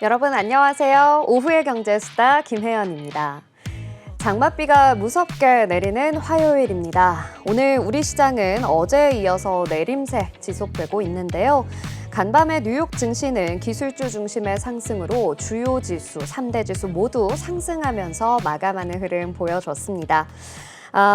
여러분 안녕하세요. 오후의 경제수다 김혜연입니다. 장맛비가 무섭게 내리는 화요일입니다. 오늘 우리 시장은 어제에 이어서 내림세 지속되고 있는데요. 간밤에 뉴욕 증시는 기술주 중심의 상승으로 주요 지수, 3대 지수 모두 상승하면서 마감하는 흐름 보여줬습니다.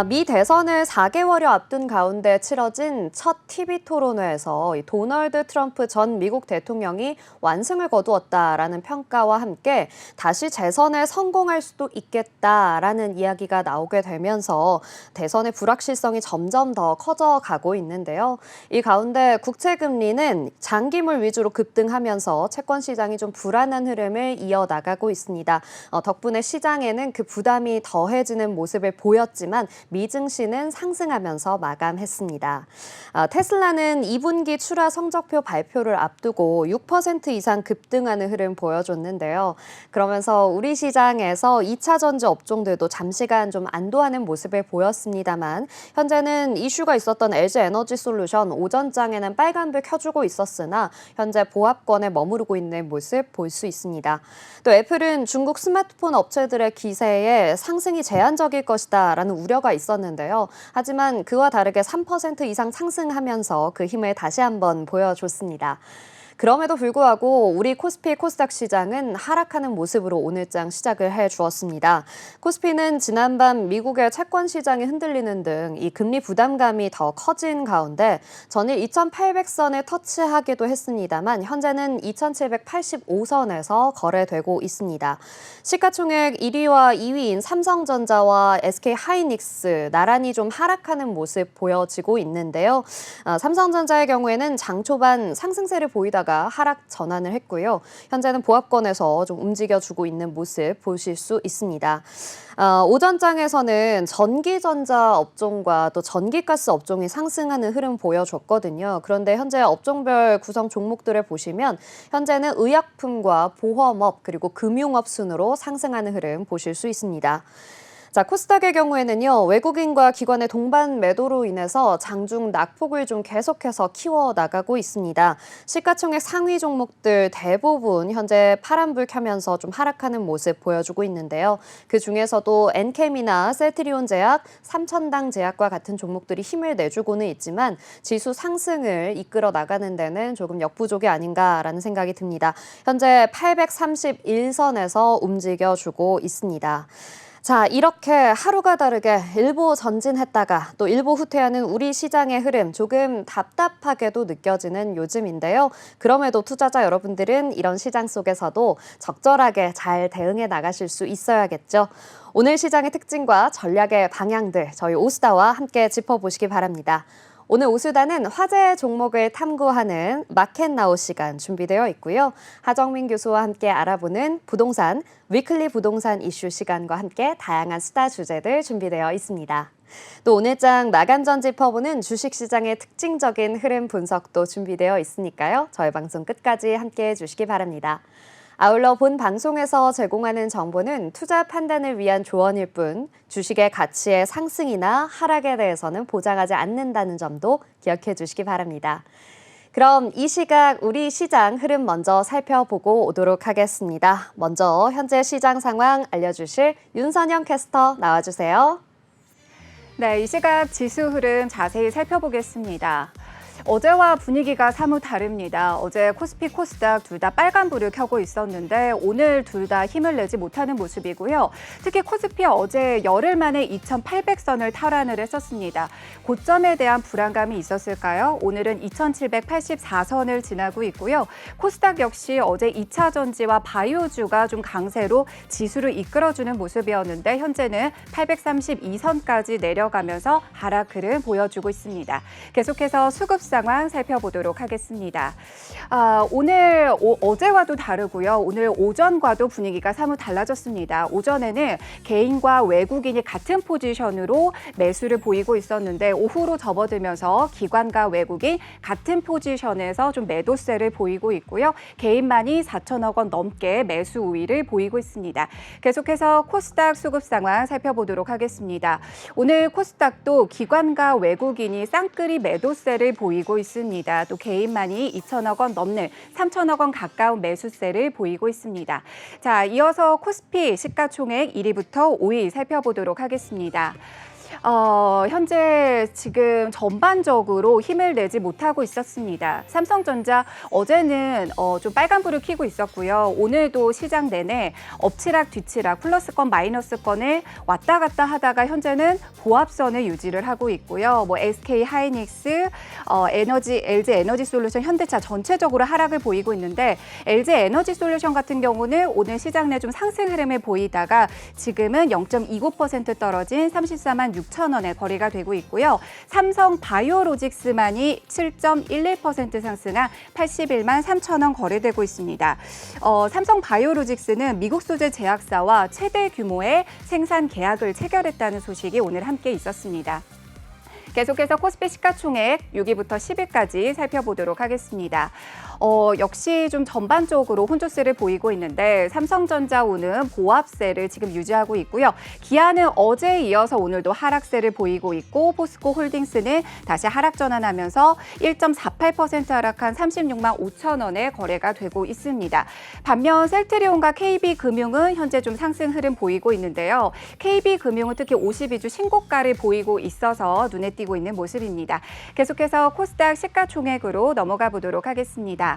미 대선을 4개월여 앞둔 가운데 치러진 첫 TV 토론회에서 도널드 트럼프 전 미국 대통령이 완승을 거두었다라는 평가와 함께 다시 재선에 성공할 수도 있겠다라는 이야기가 나오게 되면서 대선의 불확실성이 점점 더 커져가고 있는데요. 이 가운데 국채금리는 장기물 위주로 급등하면서 채권 시장이 좀 불안한 흐름을 이어나가고 있습니다. 덕분에 시장에는 그 부담이 더해지는 모습을 보였지만 미증시는 상승하면서 마감했습니다. 테슬라는 2분기 출하 성적표 발표를 앞두고 6% 이상 급등하는 흐름 보여줬는데요. 그러면서 우리 시장에서 2차 전지 업종들도 잠시간 좀 안도하는 모습을 보였습니다만 현재는 이슈가 있었던 LG 에너지 솔루션 오전장에는 빨간불 켜주고 있었으나 현재 보합권에 머무르고 있는 모습 볼 수 있습니다. 또 애플은 중국 스마트폰 업체들의 기세에 상승이 제한적일 것이다라는 우려가 있었는데요. 하지만 그와 다르게 3% 이상 상승하면서 그 힘을 다시 한번 보여줬습니다. 그럼에도 불구하고 우리 코스피 코스닥 시장은 하락하는 모습으로 오늘장 시작을 해주었습니다. 코스피는 지난밤 미국의 채권 시장이 흔들리는 등 이 금리 부담감이 더 커진 가운데 전일 2,800선에 터치하기도 했습니다만 현재는 2,785선에서 거래되고 있습니다. 시가총액 1위와 2위인 삼성전자와 SK하이닉스 나란히 좀 하락하는 모습 보여지고 있는데요. 삼성전자의 경우에는 장 초반 상승세를 보이다가 하락 전환을 했고요. 현재는 보합권에서 좀 움직여주고 있는 모습 보실 수 있습니다. 오전장에서는 전기전자 업종과 또 전기가스 업종이 상승하는 흐름 보여줬거든요. 그런데 현재 업종별 구성 종목들을 보시면 현재는 의약품과 보험업 그리고 금융업 순으로 상승하는 흐름 보실 수 있습니다. 자, 코스닥의 경우에는요, 외국인과 기관의 동반 매도로 인해서 장중 낙폭을 좀 계속해서 키워나가고 있습니다. 시가총액 상위 종목들 대부분 현재 파란불 켜면서 좀 하락하는 모습 보여주고 있는데요. 그 중에서도 엔캠이나 셀트리온 제약, 삼천당 제약과 같은 종목들이 힘을 내주고는 있지만 지수 상승을 이끌어 나가는 데는 조금 역부족이 아닌가라는 생각이 듭니다. 현재 831선에서 움직여주고 있습니다. 자, 이렇게 하루가 다르게 일부 전진했다가 또 일부 후퇴하는 우리 시장의 흐름 조금 답답하게도 느껴지는 요즘인데요. 그럼에도 투자자 여러분들은 이런 시장 속에서도 적절하게 잘 대응해 나가실 수 있어야겠죠. 오늘 시장의 특징과 전략의 방향들 저희 오수다와 함께 짚어보시기 바랍니다. 오늘 오수다는 화제 종목을 탐구하는 마켓나우 시간 준비되어 있고요. 하정민 교수와 함께 알아보는 부동산, 위클리 부동산 이슈 시간과 함께 다양한 수다 주제들 준비되어 있습니다. 또 오늘장 마감 전 짚어보는 주식시장의 특징적인 흐름 분석도 준비되어 있으니까요. 저희 방송 끝까지 함께해 주시기 바랍니다. 아울러 본 방송에서 제공하는 정보는 투자 판단을 위한 조언일 뿐 주식의 가치의 상승이나 하락에 대해서는 보장하지 않는다는 점도 기억해 주시기 바랍니다. 그럼 이 시각 우리 시장 흐름 먼저 살펴보고 오도록 하겠습니다. 먼저 현재 시장 상황 알려주실 윤선영 캐스터 나와주세요. 네, 이 시각 지수 흐름 자세히 살펴보겠습니다. 어제와 분위기가 사뭇 다릅니다. 어제 코스피, 코스닥 둘 다 빨간불을 켜고 있었는데 오늘 둘 다 힘을 내지 못하는 모습이고요. 특히 코스피 어제 열흘 만에 2,800선을 탈환을 했었습니다. 고점에 대한 불안감이 있었을까요? 오늘은 2,784선을 지나고 있고요. 코스닥 역시 어제 2차 전지와 바이오주가 좀 강세로 지수를 이끌어주는 모습이었는데 현재는 832선까지 내려가면서 하락 흐름 보여주고 있습니다. 계속해서 수급 상황 살펴보도록 하겠습니다. 오늘 어제와도 다르고요. 오늘 오전과도 분위기가 사뭇 달라졌습니다. 오전에는 개인과 외국인이 같은 포지션으로 매수를 보이고 있었는데 오후로 접어들면서 기관과 외국인 같은 포지션에서 좀 매도세를 보이고 있고요. 개인만이 4천억 원 넘게 매수 우위를 보이고 있습니다. 계속해서 코스닥 수급 상황 살펴보도록 하겠습니다. 오늘 코스닥도 기관과 외국인이 쌍끌이 매도세를 보이고 보이고 있습니다. 또 개인만이 2천억 원 넘는 3천억 원 가까운 매수세를 보이고 있습니다. 자, 이어서 코스피 시가총액 1위부터 5위 살펴보도록 하겠습니다. 현재 지금 전반적으로 힘을 내지 못하고 있었습니다. 삼성전자 어제는 좀 빨간불을 켜고 있었고요. 오늘도 시장 내내 엎치락 뒤치락 플러스권 마이너스권을 왔다 갔다 하다가 현재는 보합선을 유지를 하고 있고요. 뭐 SK 하이닉스, LG 에너지솔루션, 현대차 전체적으로 하락을 보이고 있는데 LG 에너지솔루션 같은 경우는 오늘 시장 내 좀 상승 흐름을 보이다가 지금은 0.29% 떨어진 34만 6천 원의 거래가 되고 있고요. 삼성 바이오로직스만이 7.11% 상승한 81만 3천 원 거래되고 있습니다. 삼성 바이오로직스는 미국 소재 제약사와 최대 규모의 생산 계약을 체결했다는 소식이 오늘 함께 있었습니다. 계속해서 코스피 시가총액 6위부터 10위까지 살펴보도록 하겠습니다. 역시 좀 전반적으로 혼조세를 보이고 있는데 삼성전자우는 보합세를 지금 유지하고 있고요. 기아는 어제에 이어서 오늘도 하락세를 보이고 있고 포스코 홀딩스는 다시 하락 전환하면서 1.48% 하락한 36만 5천 원에 거래가 되고 있습니다. 반면 셀트리온과 KB금융은 현재 좀 상승 흐름 보이고 있는데요. KB금융은 특히 52주 신고가를 보이고 있어서 눈에 띄고 있는 모습입니다. 계속해서 코스닥 시가총액으로 넘어가 보도록 하겠습니다.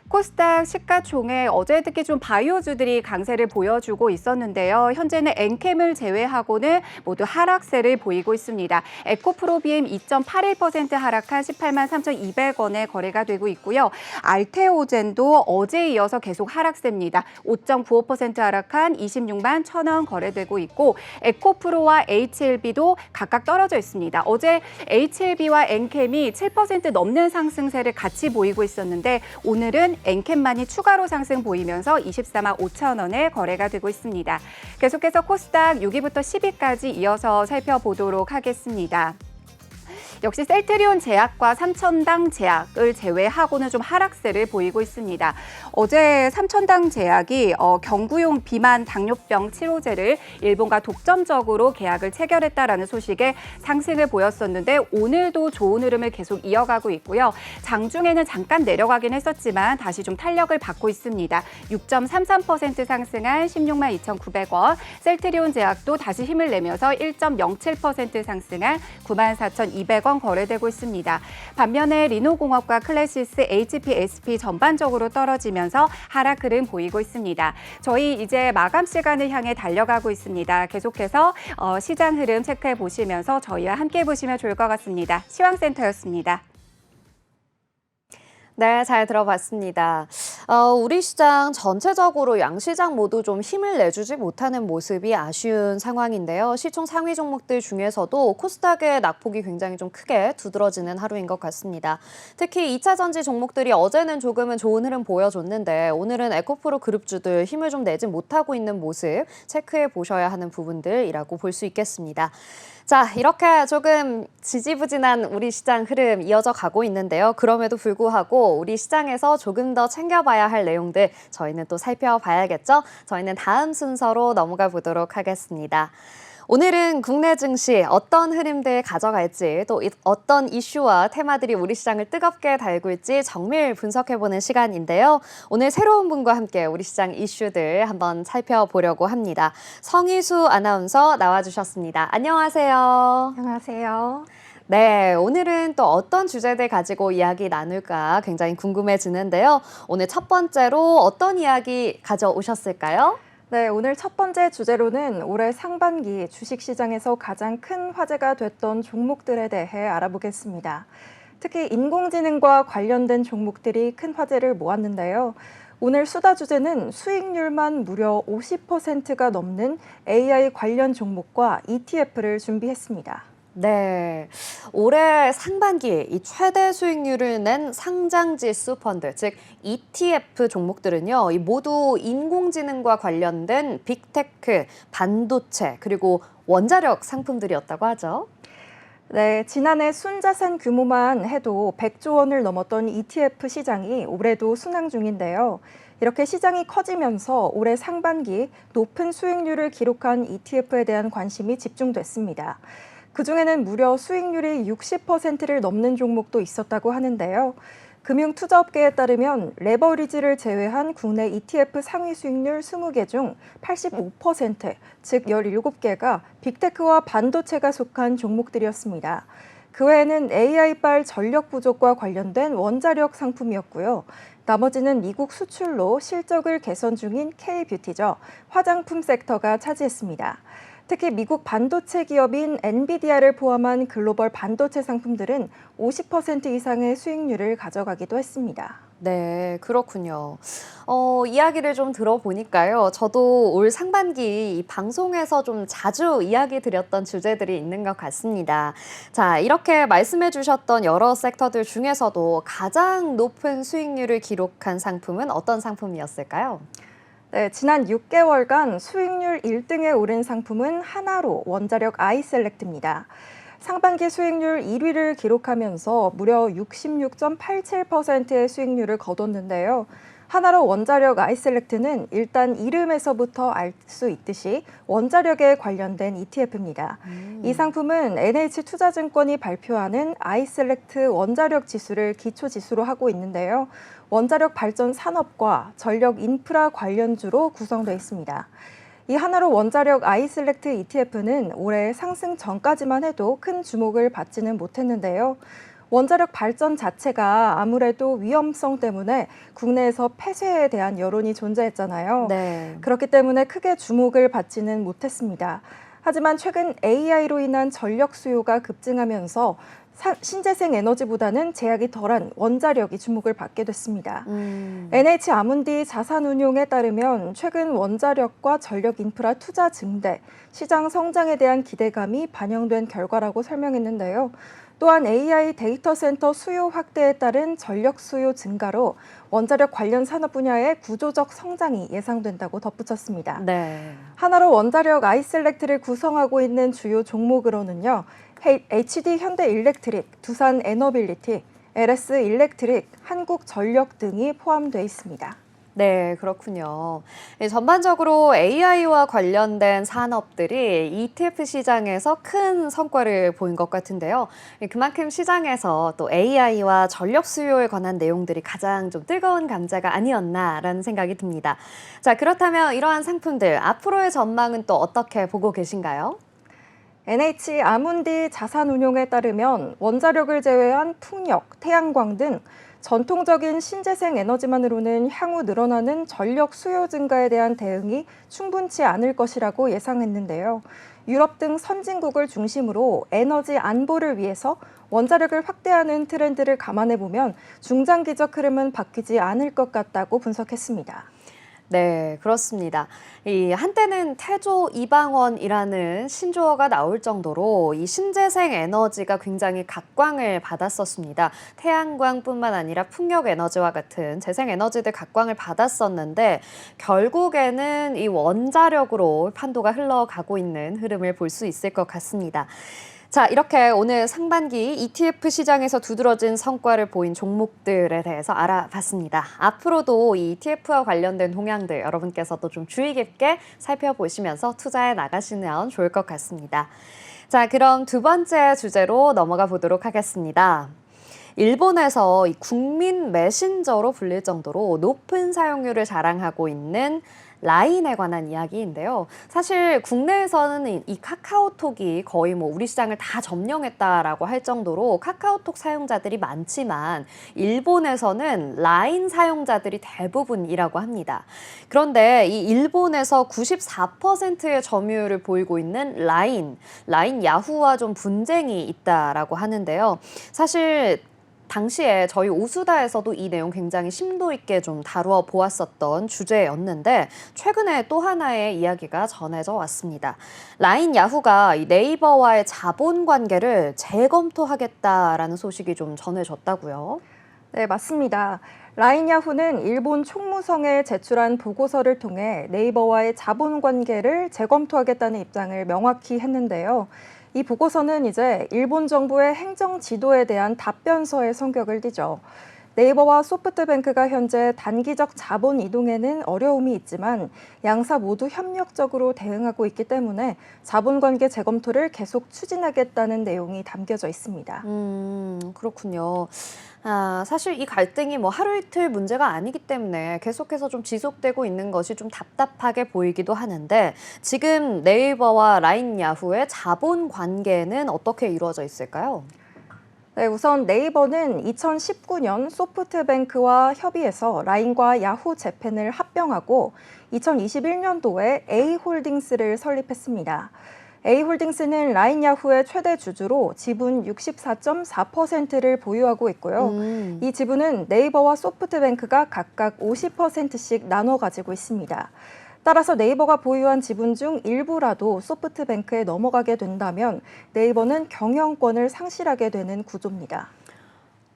코스닥 시가총액 어제 특히 좀 바이오주들이 강세를 보여주고 있었는데요. 현재는 엔캠을 제외하고는 모두 하락세를 보이고 있습니다. 에코프로비엠 2.81% 하락한 18만 3,200원에 거래가 되고 있고요. 알테오젠도 어제에 이어서 계속 하락세입니다. 5.95% 하락한 26만 1,000원 거래되고 있고 에코프로와 HLB도 각각 떨어져 있습니다. 어제 HLB와 엔캠이 7% 넘는 상승세를 같이 보이고 있었는데 오늘은 엔캠만이 추가로 상승 보이면서 24만 5천 원에 거래가 되고 있습니다. 계속해서 코스닥 6위부터 10위까지 이어서 살펴보도록 하겠습니다. 역시 셀트리온 제약과 삼천당 제약을 제외하고는 좀 하락세를 보이고 있습니다. 어제 삼천당 제약이 경구용 비만 당뇨병 치료제를 일본과 독점적으로 계약을 체결했다라는 소식에 상승을 보였었는데 오늘도 좋은 흐름을 계속 이어가고 있고요. 장중에는 잠깐 내려가긴 했었지만 다시 좀 탄력을 받고 있습니다. 6.33% 상승한 16만 2,900원, 셀트리온 제약도 다시 힘을 내면서 1.07% 상승한 9만 4,200원 거래되고 있습니다. 반면에 리노공업과 클래시스, HPSP 전반적으로 떨어지면서 하락 흐름 보이고 있습니다. 저희 이제 마감 시간을 향해 달려가고 있습니다. 계속해서 시장 흐름 체크해 보시면서 저희와 함께 보시면 좋을 것 같습니다. 시황센터였습니다. 네, 잘 들어봤습니다. 우리 시장 전체적으로 양시장 모두 좀 힘을 내주지 못하는 모습이 아쉬운 상황인데요. 시총 상위 종목들 중에서도 코스닥의 낙폭이 굉장히 좀 크게 두드러지는 하루인 것 같습니다. 특히 2차 전지 종목들이 어제는 조금은 좋은 흐름 보여줬는데 오늘은 에코프로 그룹주들 힘을 좀 내지 못하고 있는 모습 체크해 보셔야 하는 부분들이라고 볼 수 있겠습니다. 자, 이렇게 조금 지지부진한 우리 시장 흐름 이어져 가고 있는데요. 그럼에도 불구하고 우리 시장에서 조금 더 챙겨봐야 할 내용들 저희는 또 살펴봐야겠죠? 저희는 다음 순서로 넘어가 보도록 하겠습니다. 오늘은 국내 증시 어떤 흐름들 가져갈지 또 어떤 이슈와 테마들이 우리 시장을 뜨겁게 달굴지 정밀 분석해보는 시간인데요. 오늘 새로운 분과 함께 우리 시장 이슈들 한번 살펴보려고 합니다. 성희수 아나운서 나와주셨습니다. 안녕하세요. 안녕하세요. 네, 오늘은 또 어떤 주제들 가지고 이야기 나눌까 굉장히 궁금해지는데요. 오늘 첫 번째로 어떤 이야기 가져오셨을까요? 네, 오늘 첫 번째 주제로는 올해 상반기 주식시장에서 가장 큰 화제가 됐던 종목들에 대해 알아보겠습니다. 특히 인공지능과 관련된 종목들이 큰 화제를 모았는데요. 오늘 수다 주제는 수익률만 무려 50%가 넘는 AI 관련 종목과 ETF를 준비했습니다. 네, 올해 상반기 이 최대 수익률을 낸 상장지수 펀드, 즉 ETF 종목들은요, 이 모두 인공지능과 관련된 빅테크, 반도체, 그리고 원자력 상품들이었다고 하죠. 네, 지난해 순자산 규모만 해도 100조 원을 넘었던 ETF 시장이 올해도 순항 중인데요. 이렇게 시장이 커지면서 올해 상반기 높은 수익률을 기록한 ETF에 대한 관심이 집중됐습니다. 그중에는 무려 수익률이 60%를 넘는 종목도 있었다고 하는데요. 금융투자업계에 따르면 레버리지를 제외한 국내 ETF 상위 수익률 20개 중 85%, 즉 17개가 빅테크와 반도체가 속한 종목들이었습니다. 그 외에는 AI발 전력 부족과 관련된 원자력 상품이었고요. 나머지는 미국 수출로 실적을 개선 중인 K뷰티죠. 화장품 섹터가 차지했습니다. 특히 미국 반도체 기업인 엔비디아를 포함한 글로벌 반도체 상품들은 50% 이상의 수익률을 가져가기도 했습니다. 네, 그렇군요. 이야기를 좀 들어보니까요. 저도 올 상반기 이 방송에서 좀 자주 이야기 드렸던 주제들이 있는 것 같습니다. 자, 이렇게 말씀해 주셨던 여러 섹터들 중에서도 가장 높은 수익률을 기록한 상품은 어떤 상품이었을까요? 네, 지난 6개월간 수익률 1등에 오른 상품은 하나로 원자력 아이셀렉트입니다. 상반기 수익률 1위를 기록하면서 무려 66.87%의 수익률을 거뒀는데요. 하나로 원자력 아이셀렉트는 일단 이름에서부터 알 수 있듯이 원자력에 관련된 ETF입니다. 이 상품은 NH투자증권이 발표하는 아이셀렉트 원자력 지수를 기초 지수로 하고 있는데요. 원자력 발전 산업과 전력 인프라 관련주로 구성되어 있습니다. 이 하나로 원자력 아이셀렉트 ETF는 올해 상승 전까지만 해도 큰 주목을 받지는 못했는데요. 원자력 발전 자체가 아무래도 위험성 때문에 국내에서 폐쇄에 대한 여론이 존재했잖아요. 네. 그렇기 때문에 크게 주목을 받지는 못했습니다. 하지만 최근 AI로 인한 전력 수요가 급증하면서 신재생 에너지보다는 제약이 덜한 원자력이 주목을 받게 됐습니다. NH 아문디 자산운용에 따르면 최근 원자력과 전력 인프라 투자 증대, 시장 성장에 대한 기대감이 반영된 결과라고 설명했는데요. 또한 AI 데이터 센터 수요 확대에 따른 전력 수요 증가로 원자력 관련 산업 분야의 구조적 성장이 예상된다고 덧붙였습니다. 네. 하나로 원자력 아이셀렉트를 구성하고 있는 주요 종목으로는요. HD 현대일렉트릭, 두산 에너빌리티, LS 일렉트릭, 한국전력 등이 포함되어 있습니다. 네, 그렇군요. 전반적으로 AI와 관련된 산업들이 ETF 시장에서 큰 성과를 보인 것 같은데요. 그만큼 시장에서 또 AI와 전력 수요에 관한 내용들이 가장 좀 뜨거운 감자가 아니었나라는 생각이 듭니다. 자, 그렇다면 이러한 상품들 앞으로의 전망은 또 어떻게 보고 계신가요? NH 아문디 자산운용에 따르면 원자력을 제외한 풍력, 태양광 등 전통적인 신재생 에너지만으로는 향후 늘어나는 전력 수요 증가에 대한 대응이 충분치 않을 것이라고 예상했는데요. 유럽 등 선진국을 중심으로 에너지 안보를 위해서 원자력을 확대하는 트렌드를 감안해 보면 중장기적 흐름은 바뀌지 않을 것 같다고 분석했습니다. 네, 그렇습니다. 이 한때는 태조 이방원이라는 신조어가 나올 정도로 이 신재생 에너지가 굉장히 각광을 받았었습니다. 태양광뿐만 아니라 풍력 에너지와 같은 재생 에너지들 각광을 받았었는데 결국에는 이 원자력으로 판도가 흘러가고 있는 흐름을 볼 수 있을 것 같습니다. 자, 이렇게 오늘 상반기 ETF 시장에서 두드러진 성과를 보인 종목들에 대해서 알아봤습니다. 앞으로도 이 ETF와 관련된 동향들 여러분께서도 좀 주의 깊게 살펴보시면서 투자해 나가시면 좋을 것 같습니다. 자, 그럼 두 번째 주제로 넘어가 보도록 하겠습니다. 일본에서 이 국민 메신저로 불릴 정도로 높은 사용률을 자랑하고 있는 라인에 관한 이야기인데요. 사실 국내에서는 이 카카오톡이 거의 뭐 우리 시장을 다 점령했다라고 할 정도로 카카오톡 사용자들이 많지만 일본에서는 라인 사용자들이 대부분이라고 합니다. 그런데 이 일본에서 94%의 점유율을 보이고 있는 라인 야후와 좀 분쟁이 있다라고 하는데요. 사실 당시에 저희 오수다에서도 이 내용 굉장히 심도 있게 좀 다루어 보았었던 주제였는데 최근에 또 하나의 이야기가 전해져 왔습니다. 라인 야후가 네이버와의 자본 관계를 재검토하겠다라는 소식이 좀 전해졌다고요. 네, 맞습니다. 라인 야후는 일본 총무성에 제출한 보고서를 통해 네이버와의 자본 관계를 재검토하겠다는 입장을 명확히 했는데요. 이 보고서는 이제 일본 정부의 행정 지도에 대한 답변서의 성격을 띠죠. 네이버와 소프트뱅크가 현재 단기적 자본 이동에는 어려움이 있지만 양사 모두 협력적으로 대응하고 있기 때문에 자본 관계 재검토를 계속 추진하겠다는 내용이 담겨져 있습니다. 그렇군요. 사실 이 갈등이 뭐 하루 이틀 문제가 아니기 때문에 계속해서 좀 지속되고 있는 것이 좀 답답하게 보이기도 하는데 지금 네이버와 라인 야후의 자본 관계는 어떻게 이루어져 있을까요? 네, 우선 네이버는 2019년 소프트뱅크와 협의해서 라인과 야후 재팬을 합병하고 2021년도에 A홀딩스를 설립했습니다. A홀딩스는 라인 야후의 최대 주주로 지분 64.4%를 보유하고 있고요. 이 지분은 네이버와 소프트뱅크가 각각 50%씩 나눠 가지고 있습니다. 따라서 네이버가 보유한 지분 중 일부라도 소프트뱅크에 넘어가게 된다면 네이버는 경영권을 상실하게 되는 구조입니다.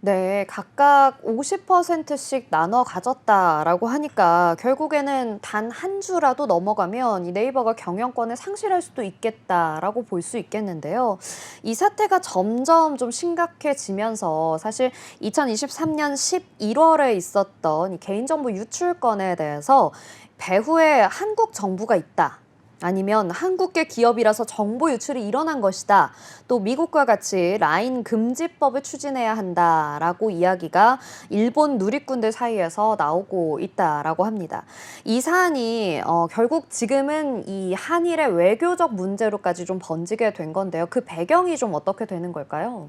네, 각각 50%씩 나눠 가졌다라고 하니까 결국에는 단 한 주라도 넘어가면 이 네이버가 경영권을 상실할 수도 있겠다라고 볼 수 있겠는데요. 이 사태가 점점 좀 심각해지면서 사실 2023년 11월에 있었던 이 개인정보 유출 건에 대해서 배후에 한국 정부가 있다. 아니면 한국계 기업이라서 정보 유출이 일어난 것이다. 또 미국과 같이 라인 금지법을 추진해야 한다라고 이야기가 일본 누리꾼들 사이에서 나오고 있다라고 합니다. 이 사안이 결국 지금은 이 한일의 외교적 문제로까지 좀 번지게 된 건데요. 그 배경이 좀 어떻게 되는 걸까요?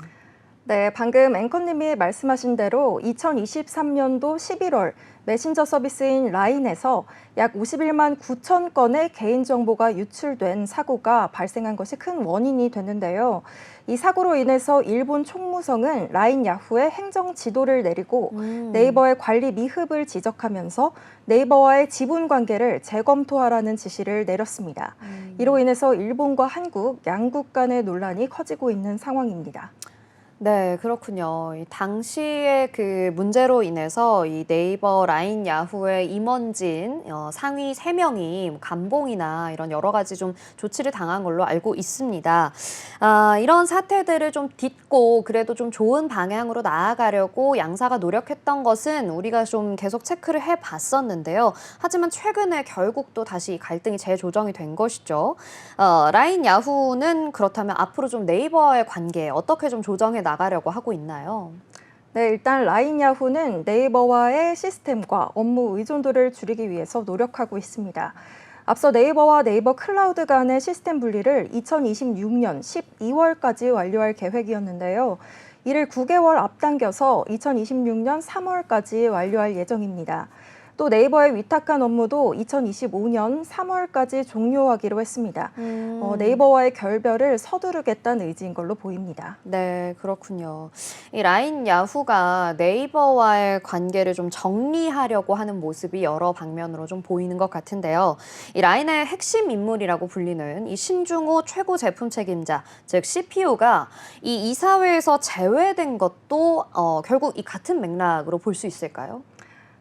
네, 방금 앵커님이 말씀하신 대로 2023년도 11월 메신저 서비스인 라인에서 약 51만 9천 건의 개인정보가 유출된 사고가 발생한 것이 큰 원인이 됐는데요. 이 사고로 인해서 일본 총무성은 라인 야후의 행정 지도를 내리고 네이버의 관리 미흡을 지적하면서 네이버와의 지분 관계를 재검토하라는 지시를 내렸습니다. 이로 인해서 일본과 한국 양국 간의 논란이 커지고 있는 상황입니다. 네, 그렇군요. 이 당시의 그 문제로 인해서 이 네이버, 라인, 야후의 임원진 상위 3명이 감봉이나 이런 여러 가지 좀 조치를 당한 걸로 알고 있습니다. 이런 사태들을 좀 딛고 그래도 좀 좋은 방향으로 나아가려고 양사가 노력했던 것은 우리가 좀 계속 체크를 해봤었는데요. 하지만 최근에 결국 또 다시 갈등이 재조정이 된 것이죠. 라인, 야후는 그렇다면 앞으로 좀 네이버와의 관계 어떻게 좀 조정해 나가려고 하고 있나요? 네, 일단 라인 야후는 네이버와의 시스템과 업무 의존도를 줄이기 위해서 노력하고 있습니다. 앞서 네이버와 네이버 클라우드 간의 시스템 분리를 2026년 12월까지 완료할 계획이었는데요. 이를 9개월 앞당겨서 2026년 3월까지 완료할 예정입니다. 또 네이버의 위탁한 업무도 2025년 3월까지 종료하기로 했습니다. 네이버와의 결별을 서두르겠다는 의지인 걸로 보입니다. 네, 그렇군요. 이 라인 야후가 네이버와의 관계를 좀 정리하려고 하는 모습이 여러 방면으로 좀 보이는 것 같은데요. 이 라인의 핵심 인물이라고 불리는 이 신중호 최고 제품 책임자, 즉 CPO가 이 이사회에서 제외된 것도 결국 이 같은 맥락으로 볼 수 있을까요?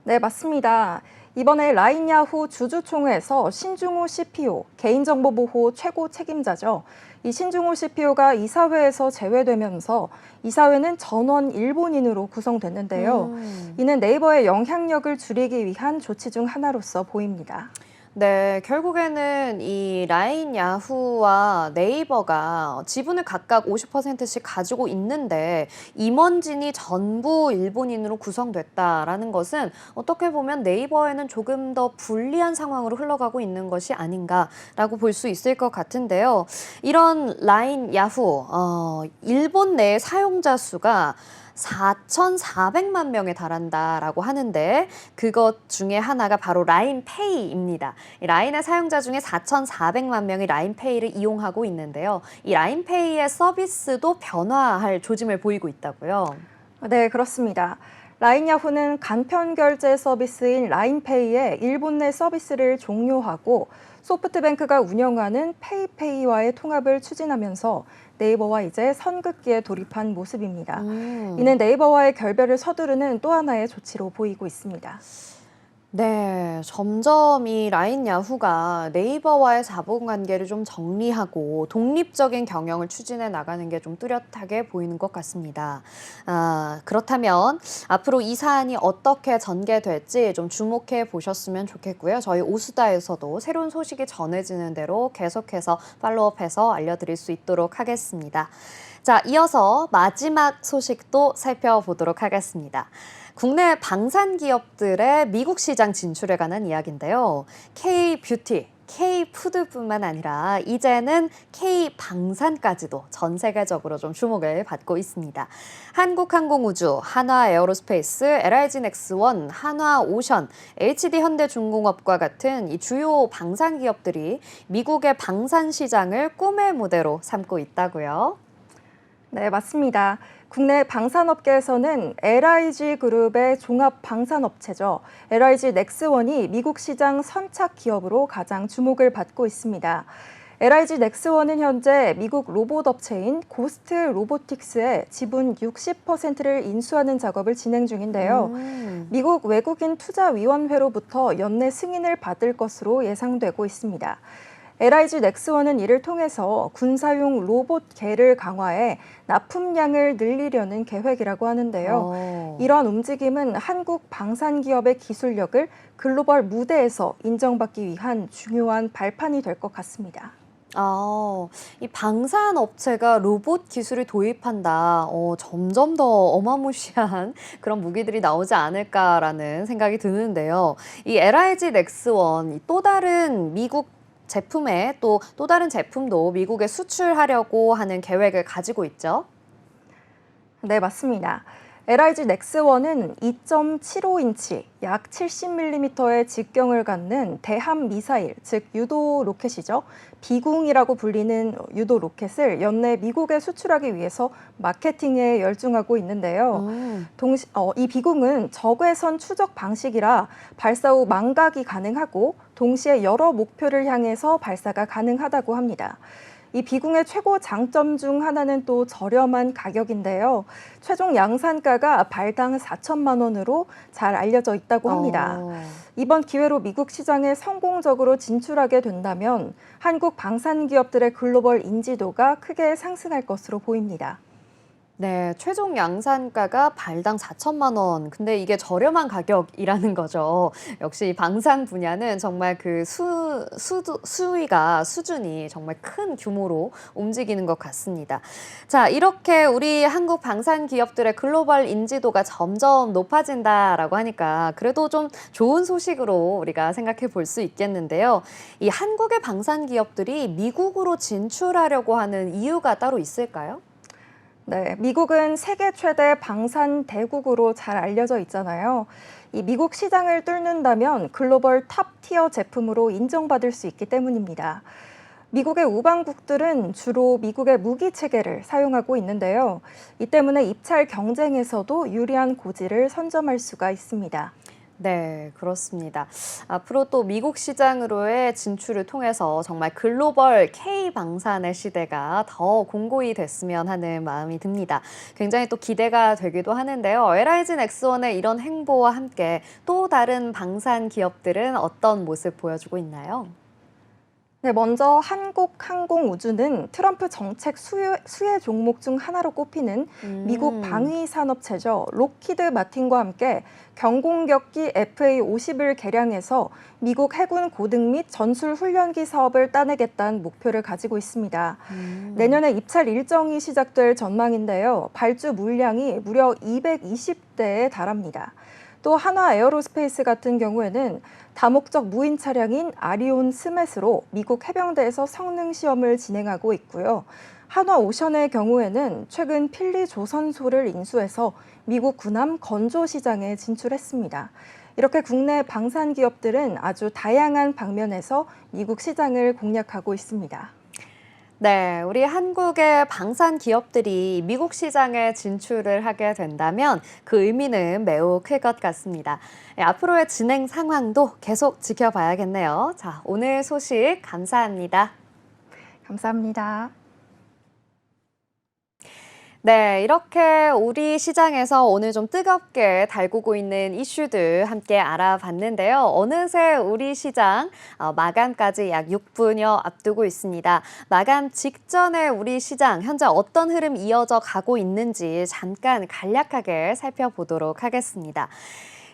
네, 맞습니다. 이번에 라인 야후 주주총회에서 신중호 CPO, 개인정보보호 최고 책임자죠. 이 신중호 CPO가 이사회에서 제외되면서 이사회는 전원 일본인으로 구성됐는데요. 이는 네이버의 영향력을 줄이기 위한 조치 중 하나로서 보입니다. 네, 결국에는 이 라인 야후와 네이버가 지분을 각각 50%씩 가지고 있는데 임원진이 전부 일본인으로 구성됐다라는 것은 어떻게 보면 네이버에는 조금 더 불리한 상황으로 흘러가고 있는 것이 아닌가라고 볼 수 있을 것 같은데요. 이런 라인 야후, 일본 내 사용자 수가 4,400만 명에 달한다라고 하는데 그것 중에 하나가 바로 라인페이입니다. 이 라인의 사용자 중에 4,400만 명이 라인페이를 이용하고 있는데요. 이 라인페이의 서비스도 변화할 조짐을 보이고 있다고요. 네, 그렇습니다. 라인 야후는 간편 결제 서비스인 라인페이의 일본 내 서비스를 종료하고 소프트뱅크가 운영하는 페이페이와의 통합을 추진하면서 네이버와 이제 선긋기에 돌입한 모습입니다. 이는 네이버와의 결별을 서두르는 또 하나의 조치로 보이고 있습니다. 네, 점점 이 라인 야후가 네이버와의 자본관계를 좀 정리하고 독립적인 경영을 추진해 나가는 게 좀 뚜렷하게 보이는 것 같습니다. 그렇다면 앞으로 이 사안이 어떻게 전개될지 좀 주목해 보셨으면 좋겠고요. 저희 오수다에서도 새로운 소식이 전해지는 대로 계속해서 팔로우업해서 알려드릴 수 있도록 하겠습니다. 자, 이어서 마지막 소식도 살펴보도록 하겠습니다. 국내 방산 기업들의 미국 시장 진출에 관한 이야기인데요. K-뷰티, K-푸드뿐만 아니라 이제는 K-방산까지도 전 세계적으로 좀 주목을 받고 있습니다. 한국항공우주, 한화에어로스페이스, LIG넥스원, 한화오션, HD현대중공업과 같은 이 주요 방산 기업들이 미국의 방산 시장을 꿈의 무대로 삼고 있다고요. 네, 맞습니다. 국내 방산업계에서는 LIG 그룹의 종합 방산업체죠. LIG 넥스원이 미국 시장 선착 기업으로 가장 주목을 받고 있습니다. LIG 넥스원은 현재 미국 로봇 업체인 고스트 로보틱스의 지분 60%를 인수하는 작업을 진행 중인데요. 미국 외국인 투자위원회로부터 연내 승인을 받을 것으로 예상되고 있습니다. LIG 넥스원은 이를 통해서 군사용 로봇계를 강화해 납품량을 늘리려는 계획이라고 하는데요. 이런 움직임은 한국 방산기업의 기술력을 글로벌 무대에서 인정받기 위한 중요한 발판이 될 것 같습니다. 이 방산 업체가 로봇 기술을 도입한다. 점점 더 어마무시한 그런 무기들이 나오지 않을까라는 생각이 드는데요. 이 LIG 넥스원, 또 다른 미국 제품에 또 다른 제품도 미국에 수출하려고 하는 계획을 가지고 있죠. 네, 맞습니다. LIG 넥스원은 2.75인치, 약 70mm의 직경을 갖는 대함 미사일, 즉 유도 로켓이죠. 비궁이라고 불리는 유도 로켓을 연내 미국에 수출하기 위해서 마케팅에 열중하고 있는데요. 이 비궁은 적외선 추적 방식이라 발사 후 망각이 가능하고 동시에 여러 목표를 향해서 발사가 가능하다고 합니다. 이 비궁의 최고 장점 중 하나는 또 저렴한 가격인데요. 최종 양산가가 발당 4천만 원으로 잘 알려져 있다고 합니다. 이번 기회로 미국 시장에 성공적으로 진출하게 된다면 한국 방산 기업들의 글로벌 인지도가 크게 상승할 것으로 보입니다. 네, 최종 양산가가 발당 4천만 원. 근데 이게 저렴한 가격이라는 거죠. 역시 방산 분야는 정말 그 수준이 정말 큰 규모로 움직이는 것 같습니다. 자, 이렇게 우리 한국 방산 기업들의 글로벌 인지도가 점점 높아진다라고 하니까 그래도 좀 좋은 소식으로 우리가 생각해 볼 수 있겠는데요. 이 한국의 방산 기업들이 미국으로 진출하려고 하는 이유가 따로 있을까요? 네, 미국은 세계 최대 방산 대국으로 잘 알려져 있잖아요. 이 미국 시장을 뚫는다면 글로벌 탑 티어 제품으로 인정받을 수 있기 때문입니다. 미국의 우방국들은 주로 미국의 무기 체계를 사용하고 있는데요. 이 때문에 입찰 경쟁에서도 유리한 고지를 선점할 수가 있습니다. 네, 그렇습니다. 앞으로 또 미국 시장으로의 진출을 통해서 정말 글로벌 K-방산의 시대가 더 공고히 됐으면 하는 마음이 듭니다. 굉장히 또 기대가 되기도 하는데요. LIG 넥스원의 이런 행보와 함께 또 다른 방산 기업들은 어떤 모습 보여주고 있나요? 네, 먼저 한국항공우주는 트럼프 정책 수혜 종목 중 하나로 꼽히는 미국 방위 산업체죠. 록히드 마틴과 함께 경공격기 FA-50을 개량해서 미국 해군 고등 및 전술 훈련기 사업을 따내겠다는 목표를 가지고 있습니다. 내년에 입찰 일정이 시작될 전망인데요. 발주 물량이 무려 220대에 달합니다. 또 한화 에어로스페이스 같은 경우에는 다목적 무인 차량인 아리온 스맷으로 미국 해병대에서 성능 시험을 진행하고 있고요. 한화 오션의 경우에는 최근 필리 조선소를 인수해서 미국 군함 건조 시장에 진출했습니다. 이렇게 국내 방산 기업들은 아주 다양한 방면에서 미국 시장을 공략하고 있습니다. 네, 우리 한국의 방산 기업들이 미국 시장에 진출을 하게 된다면 그 의미는 매우 클 것 같습니다. 네, 앞으로의 진행 상황도 계속 지켜봐야겠네요. 자, 오늘 소식 감사합니다. 감사합니다. 네, 이렇게 우리 시장에서 오늘 좀 뜨겁게 달구고 있는 이슈들 함께 알아봤는데요. 어느새 우리 시장 마감까지 약 6분여 앞두고 있습니다. 마감 직전에 우리 시장 현재 어떤 흐름 이어져 가고 있는지 잠깐 간략하게 살펴보도록 하겠습니다.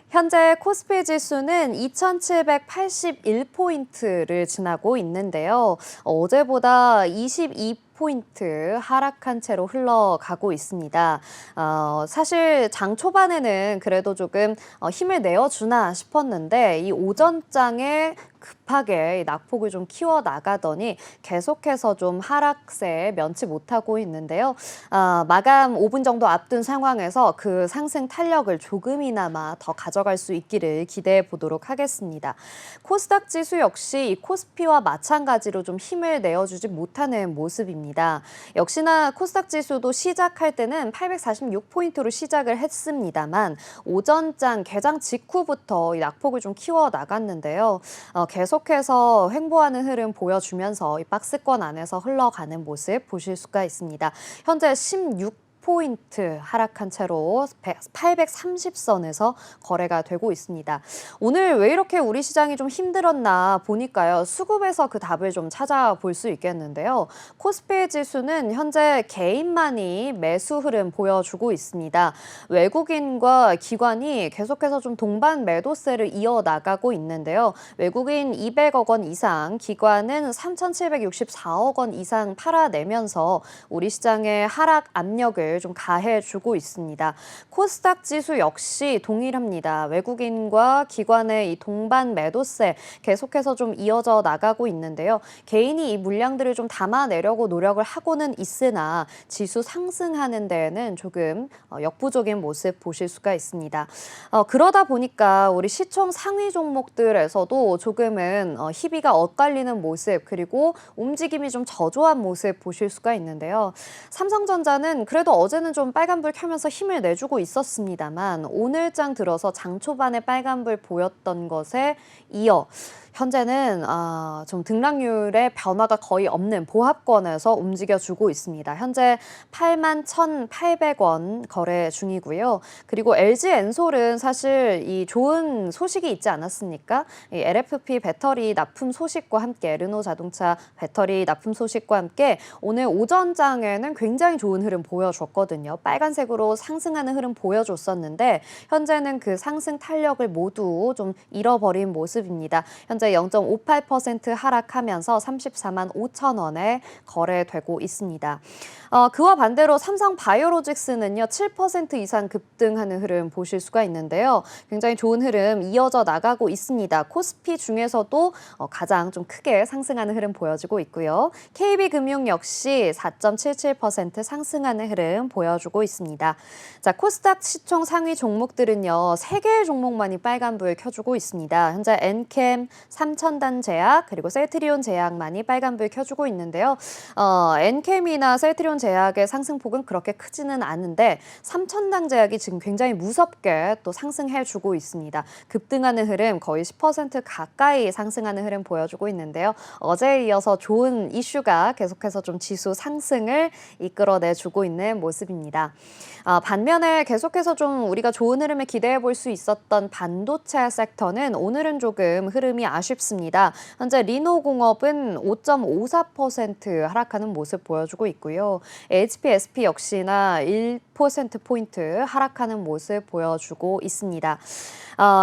현재 코스피 지수는 2,781포인트를 지나고 있는데요. 어제보다 22포인트 하락한 채로 흘러가고 있습니다. 사실 장 초반에는 그래도 조금 힘을 내어주나 싶었는데 이 오전장에 급하게 낙폭을 좀 키워나가더니 계속해서 좀 하락세에 면치 못하고 있는데요. 마감 5분 정도 앞둔 상황에서 그 상승 탄력을 조금이나마 더 가져갈 수 있기를 기대해 보도록 하겠습니다. 코스닥 지수 역시 이 코스피와 마찬가지로 좀 힘을 내어주지 못하는 모습입니다. 역시나 코스닥 지수도 시작할 때는 846포인트로 시작을 했습니다만 오전장 개장 직후부터 이 낙폭을 좀 키워나갔는데요. 계속해서 횡보하는 흐름 보여주면서 이 박스권 안에서 흘러가는 모습 보실 수가 있습니다. 현재 16포인트 하락한 채로 830선에서 거래가 되고 있습니다. 오늘 왜 이렇게 우리 시장이 좀 힘들었나 보니까요. 수급에서 그 답을 좀 찾아볼 수 있겠는데요. 코스피 지수는 현재 개인만이 매수 흐름 보여주고 있습니다. 외국인과 기관이 계속해서 좀 동반 매도세를 이어나가고 있는데요. 외국인 200억 원 이상, 기관은 3,764억 원 이상 팔아내면서 우리 시장의 하락 압력을 좀 가해주고 있습니다. 코스닥 지수 역시 동일합니다. 외국인과 기관의 이 동반 매도세 계속해서 좀 이어져 나가고 있는데요. 개인이 이 물량들을 좀 담아내려고 노력을 하고는 있으나 지수 상승하는 데에는 조금 역부족인 모습 보실 수가 있습니다. 그러다 보니까 우리 시총 상위 종목들에서도 조금은 희비가 엇갈리는 모습 그리고 움직임이 좀 저조한 모습 보실 수가 있는데요. 삼성전자는 그래도 어제는 좀 빨간불 켜면서 힘을 내주고 있었습니다만 오늘장 들어서 장 초반에 빨간불 보였던 것에 이어 현재는 좀 등락률의 변화가 거의 없는 보합권에서 움직여주고 있습니다. 현재 81,800원 거래 중이고요. 그리고 LG엔솔은 사실 이 좋은 소식이 있지 않았습니까? 이 LFP 배터리 납품 소식과 함께 르노 자동차 배터리 납품 소식과 함께 오늘 오전장에는 굉장히 좋은 흐름 보여줬거든요. 빨간색으로 상승하는 흐름 보여줬었는데 현재는 그 상승 탄력을 모두 좀 잃어버린 모습입니다. 현재 0.58% 하락하면서 34만 5천 원에 거래되고 있습니다. 그와 반대로 삼성 바이오로직스는요 7% 이상 급등하는 흐름 보실 수가 있는데요. 굉장히 좋은 흐름 이어져 나가고 있습니다. 코스피 중에서도 가장 좀 크게 상승하는 흐름 보여주고 있고요. KB금융 역시 4.77% 상승하는 흐름 보여주고 있습니다. 자, 코스닥 시총 상위 종목들은요 3개의 종목만이 빨간불 켜주고 있습니다. 현재 엔캠, 삼천단 제약 그리고 셀트리온 제약만이 빨간불 켜주고 있는데요. 엔캠이나 셀트리온 제약의 상승폭은 그렇게 크지는 않은데 삼천당 제약이 지금 굉장히 무섭게 또 상승해주고 있습니다. 급등하는 흐름 거의 10% 가까이 상승하는 흐름 보여주고 있는데요. 어제에 이어서 좋은 이슈가 계속해서 좀 지수 상승을 이끌어내주고 있는 모습입니다. 반면에 계속해서 좀 우리가 좋은 흐름을 기대해 볼 수 있었던 반도체 섹터는 오늘은 조금 흐름이 아쉽습니다. 현재 리노공업은 5.54% 하락하는 모습 보여주고 있고요. HPSP 역시나 1%포인트 하락하는 모습 보여주고 있습니다.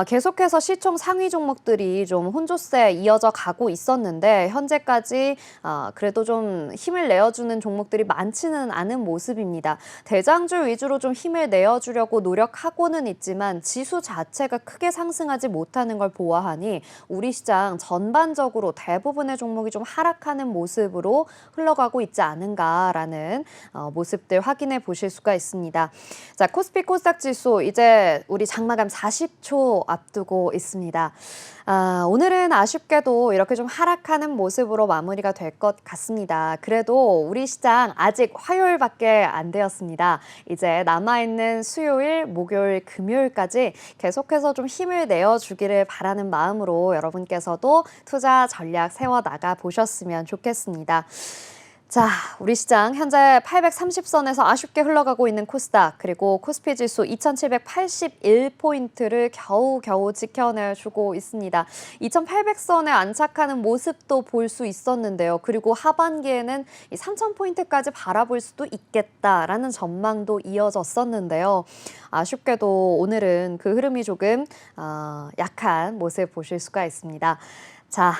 계속해서 시총 상위 종목들이 좀 혼조세 이어져 가고 있었는데 현재까지 그래도 좀 힘을 내어주는 종목들이 많지는 않은 모습입니다. 대장주 위주로 좀 힘을 내어주려고 노력하고는 있지만 지수 자체가 크게 상승하지 못하는 걸 보아하니 우리 시장 전반적으로 대부분의 종목이 좀 하락하는 모습으로 흘러가고 있지 않은가라는 모습들 확인해 보실 수가 있습니다. 자, 코스피 코스닥 지수 이제 우리 장마감 40초 앞두고 있습니다. 오늘은 아쉽게도 이렇게 좀 하락하는 모습으로 마무리가 될 것 같습니다. 그래도 우리 시장 아직 화요일밖에 안 되었습니다. 이제 남아있는 수요일, 목요일, 금요일까지 계속해서 좀 힘을 내어주기를 바라는 마음으로 여러분께서도 투자 전략 세워나가 보셨으면 좋겠습니다. 자, 우리 시장 현재 830선에서 아쉽게 흘러가고 있는 코스닥, 그리고 코스피 지수 2781포인트를 겨우겨우 지켜내주고 있습니다. 2800선에 안착하는 모습도 볼 수 있었는데요. 그리고 하반기에는 이 3000포인트까지 바라볼 수도 있겠다라는 전망도 이어졌었는데요. 아쉽게도 오늘은 그 흐름이 조금 약한 모습 보실 수가 있습니다. 자,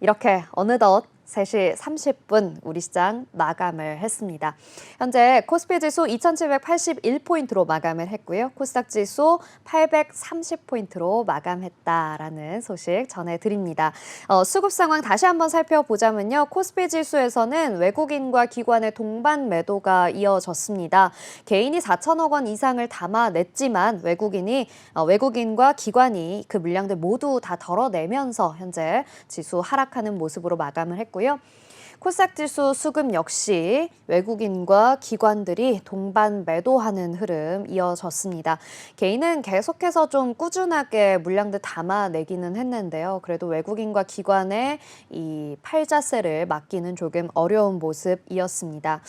이렇게 어느덧 3시 30분 우리 시장 마감을 했습니다. 현재 코스피 지수 2781포인트로 마감을 했고요. 코스닥 지수 830포인트로 마감했다라는 소식 전해드립니다. 수급 상황 다시 한번 살펴보자면요. 코스피 지수에서는 외국인과 기관의 동반 매도가 이어졌습니다. 개인이 4천억 원 이상을 담아냈지만 외국인과 기관이 그 물량들 모두 다 덜어내면서 현재 지수 하락하는 모습으로 마감을 했고요. 코스닥 지수 수급 역시 외국인과 기관들이 동반 매도하는 흐름 이어졌습니다. 개인은 계속해서 좀 꾸준하게 물량들 담아내기는 했는데요. 그래도 외국인과 기관의 이 팔자세를 막기는 조금 어려운 모습이었습니다.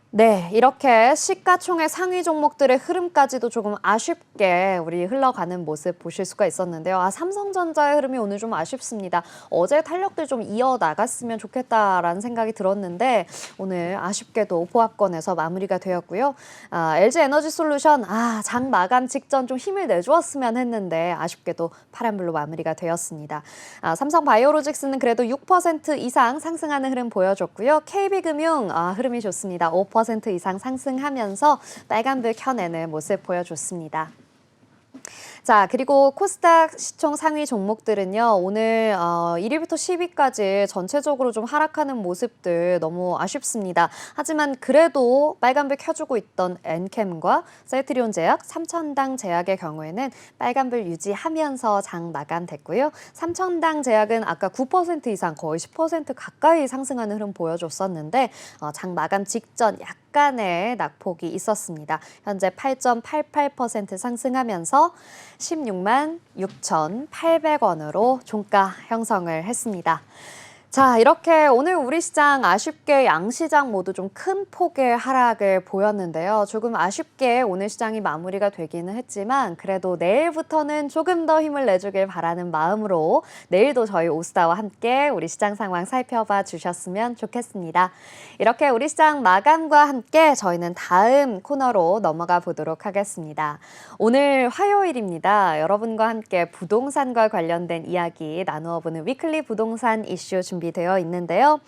네, 이렇게 시가총액 상위 종목들의 흐름까지도 조금 아쉽게 우리 흘러가는 모습 보실 수가 있었는데요. 삼성전자의 흐름이 오늘 좀 아쉽습니다. 어제 탄력들 좀 이어나갔으면 좋겠다라는 생각이 들었는데 오늘 아쉽게도 보합권에서 마무리가 되었고요. LG에너지솔루션 장 마감 직전 좀 힘을 내주었으면 했는데 아쉽게도 파란불로 마무리가 되었습니다. 삼성바이오로직스는 그래도 6% 이상 상승하는 흐름 보여줬고요. KB금융 흐름이 좋습니다. 5% 이상 상승하면서 빨간불 켜내는 모습 보여줬습니다. 자, 그리고 코스닥 시총 상위 종목들은요. 오늘 1위부터 10위까지 전체적으로 좀 하락하는 모습들 너무 아쉽습니다. 하지만 그래도 빨간불 켜주고 있던 엔캠과 셀트리온 제약, 삼천당 제약의 경우에는 빨간불 유지하면서 장 마감됐고요. 삼천당 제약은 아까 9% 이상 거의 10% 가까이 상승하는 흐름 보여줬었는데 장 마감 직전 약간의 낙폭이 있었습니다. 현재 8.88% 상승하면서 16만 6,800원으로 종가 형성을 했습니다. 자, 이렇게 오늘 우리 시장 아쉽게 양시장 모두 좀 큰 폭의 하락을 보였는데요. 조금 아쉽게 오늘 시장이 마무리가 되기는 했지만 그래도 내일부터는 조금 더 힘을 내주길 바라는 마음으로 내일도 저희 오스다와 함께 우리 시장 상황 살펴봐 주셨으면 좋겠습니다. 이렇게 우리 시장 마감과 함께 저희는 다음 코너로 넘어가 보도록 하겠습니다. 오늘 화요일입니다. 여러분과 함께 부동산과 관련된 이야기 나누어보는 위클리 부동산 이슈 준비되어 있는데요.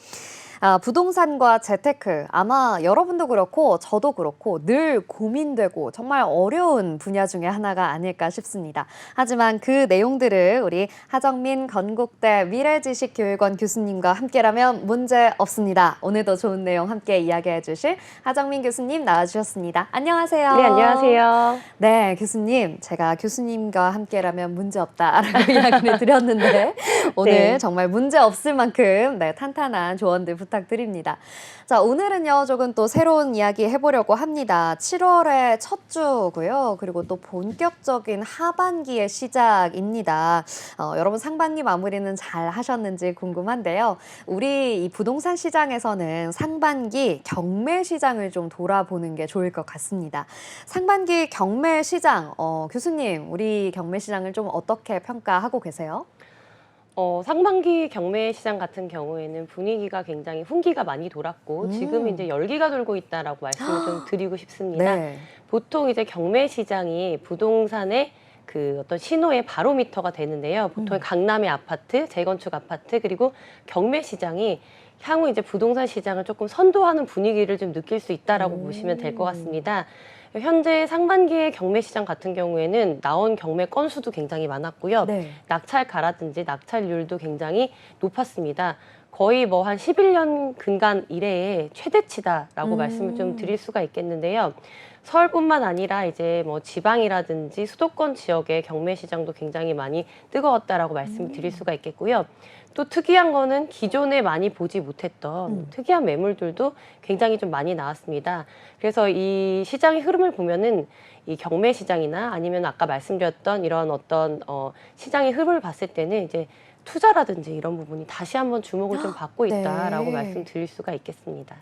부동산과 재테크, 아마 여러분도 그렇고 저도 그렇고 늘 고민되고 정말 어려운 분야 중에 하나가 아닐까 싶습니다. 하지만 그 내용들을 우리 하정민 건국대 미래지식교육원 교수님과 함께라면 문제 없습니다. 오늘도 좋은 내용 함께 이야기해 주실 하정민 교수님 나와주셨습니다. 안녕하세요. 네, 안녕하세요. 네, 교수님. 제가 교수님과 함께라면 문제 없다라고 이야기를 드렸는데 오늘 네. 정말 문제 없을 만큼 탄탄한 조언들 부탁드립니다. 자, 오늘은요, 조금 또 새로운 이야기 해보려고 합니다. 7월의 첫 주고요. 그리고 또 본격적인 하반기의 시작입니다. 여러분 상반기 마무리는 잘 하셨는지 궁금한데요. 우리 이 부동산 시장에서는 상반기 경매 시장을 좀 돌아보는 게 좋을 것 같습니다. 상반기 경매 시장, 교수님, 우리 경매 시장을 좀 어떻게 평가하고 계세요? 상반기 경매 시장 같은 경우에는 분위기가 굉장히 훈기가 많이 돌았고 지금 이제 열기가 돌고 있다라고 말씀을 좀 드리고 싶습니다. 네. 보통 이제 경매 시장이 부동산의 그 어떤 신호의 바로미터가 되는데요. 보통 강남의 아파트, 재건축 아파트, 그리고 경매 시장이 향후 이제 부동산 시장을 조금 선도하는 분위기를 좀 느낄 수 있다라고 보시면 될 것 같습니다. 현재 상반기의 경매 시장 같은 경우에는 나온 경매 건수도 굉장히 많았고요. 네. 낙찰가라든지 낙찰률도 굉장히 높았습니다. 거의 뭐 한 11년 근간 이래의 최대치다라고 말씀을 좀 드릴 수가 있겠는데요. 서울뿐만 아니라 이제 뭐 지방이라든지 수도권 지역의 경매 시장도 굉장히 많이 뜨거웠다라고 말씀을 드릴 수가 있겠고요. 또 특이한 거는 기존에 많이 보지 못했던 특이한 매물들도 굉장히 좀 많이 나왔습니다. 그래서 이 시장의 흐름을 보면은 이 경매 시장이나 아니면 아까 말씀드렸던 이런 어떤 시장의 흐름을 봤을 때는 이제 투자라든지 이런 부분이 다시 한번 주목을 좀 받고 있다라고 네. 말씀드릴 수가 있겠습니다.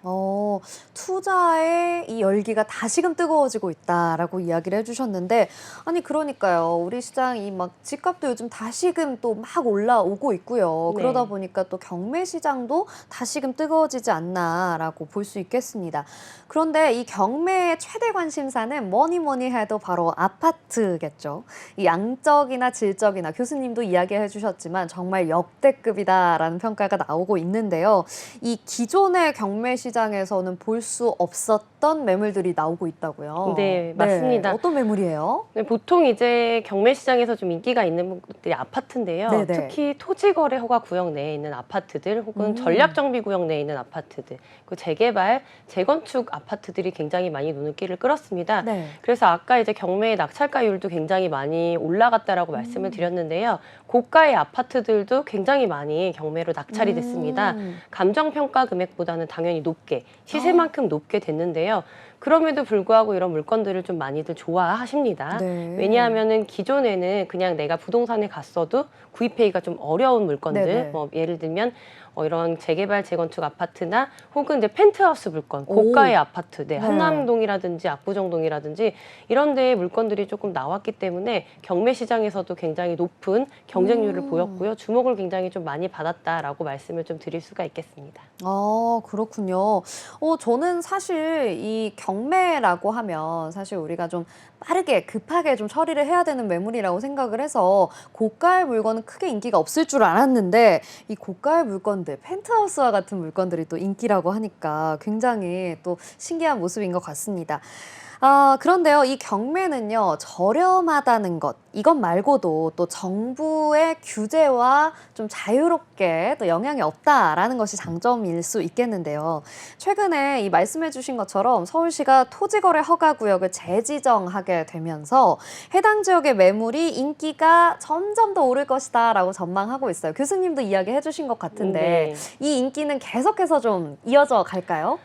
투자의 이 열기가 다시금 뜨거워지고 있다라고 이야기를 해주셨는데, 아니 그러니까요. 우리 시장이 막 집값도 요즘 다시금 또 막 올라오고 있고요. 네. 그러다 보니까 또 경매 시장도 다시금 뜨거워지지 않나라고 볼 수 있겠습니다. 그런데 이 경매의 최대 관심사는 뭐니 해도 바로 아파트겠죠. 이 양적이나 질적이나 교수님도 이야기해 주셨지만 정말 역대급이다라는 평가가 나오고 있는데요. 이 기존의 경매 시장에서는 볼 수 없었던 매물들이 나오고 있다고요. 네, 맞습니다. 어떤 매물이에요? 네, 보통 이제 경매 시장에서 좀 인기가 있는 것들이 아파트인데요. 네네. 특히 토지거래 허가 구역 내에 있는 아파트들 혹은 전략정비 구역 내에 있는 아파트들, 그 재개발, 재건축 아파트들이 굉장히 많이 눈길을 끌었습니다. 네. 그래서 아까 이제 경매의 낙찰가율도 굉장히 많이 올라갔다라고 말씀을 드렸는데요. 고가의 아파트들도 굉장히 많이 경매로 낙찰이 됐습니다. 감정평가 금액보다는 당연히 높게, 시세만큼 높게 됐는데요. 그럼에도 불구하고 이런 물건들을 좀 많이들 좋아하십니다. 네. 왜냐하면은 기존에는 그냥 내가 부동산에 갔어도 구입하기가 좀 어려운 물건들, 네네. 뭐 예를 들면 이런 재개발, 재건축 아파트나 혹은 이제 펜트하우스 물건, 고가의 아파트, 네, 한남동이라든지 압구정동이라든지 이런 데에 물건들이 조금 나왔기 때문에 경매 시장에서도 굉장히 높은 경쟁률을 보였고요. 주목을 굉장히 좀 많이 받았다라고 말씀을 좀 드릴 수가 있겠습니다. 그렇군요. 저는 사실 이 경매라고 하면 사실 우리가 좀 빠르게 급하게 좀 처리를 해야 되는 매물이라고 생각을 해서 고가의 물건은 크게 인기가 없을 줄 알았는데, 이 고가의 물건들, 펜트하우스와 같은 물건들이 또 인기라고 하니까 굉장히 또 신기한 모습인 것 같습니다. 그런데요, 이 경매는요, 저렴하다는 것, 이것 말고도 또 정부의 규제와 좀 자유롭게 또 영향이 없다라는 것이 장점일 수 있겠는데요. 최근에 이 말씀해주신 것처럼 서울시가 토지거래 허가구역을 재지정하게 되면서 해당 지역의 매물이 인기가 점점 더 오를 것이다라고 전망하고 있어요. 교수님도 이야기해주신 것 같은데, 네. 이 인기는 계속해서 좀 이어져 갈까요?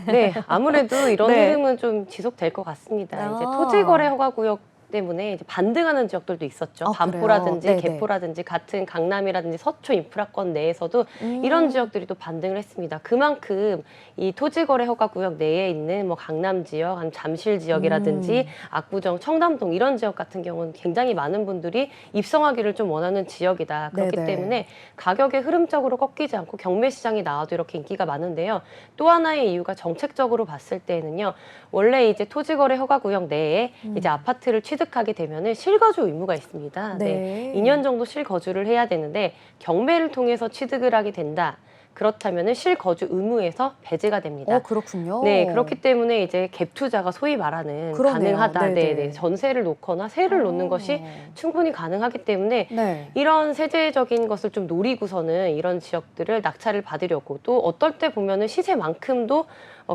네, 아무래도 이런 네. 흐름은 좀 지속될 것 같습니다. 이제 아. 토지거래 허가구역 때문에 이제 반등하는 지역들도 있었죠. 아, 반포라든지 그래요? 네네. 개포라든지 같은 강남이라든지 서초 인프라권 내에서도 이런 지역들이 또 반등을 했습니다. 그만큼 이 토지거래 허가구역 내에 있는 뭐 강남 지역, 아니면 잠실 지역이라든지 압구정, 청담동 이런 지역 같은 경우는 굉장히 많은 분들이 입성하기를 좀 원하는 지역이다. 그렇기 네네. 때문에 가격에 흐름적으로 꺾이지 않고 경매 시장이 나와도 이렇게 인기가 많은데요. 또 하나의 이유가 정책적으로 봤을 때는요. 원래 이제 토지거래 허가구역 내에 이제 아파트를 취득하게 되면은 실거주 의무가 있습니다. 네. 2년 정도 실거주를 해야 되는데 경매를 통해서 취득을 하게 된다. 그렇다면은 실거주 의무에서 배제가 됩니다. 그렇군요. 네, 그렇기 때문에 이제 갭 투자가 소위 말하는 그러네요. 가능하다. 네네. 네, 전세를 놓거나 세를 놓는 것이 충분히 가능하기 때문에 네. 이런 세제적인 것을 좀 노리고서는 이런 지역들을 낙찰을 받으려고, 또 어떨 때 보면은 시세만큼도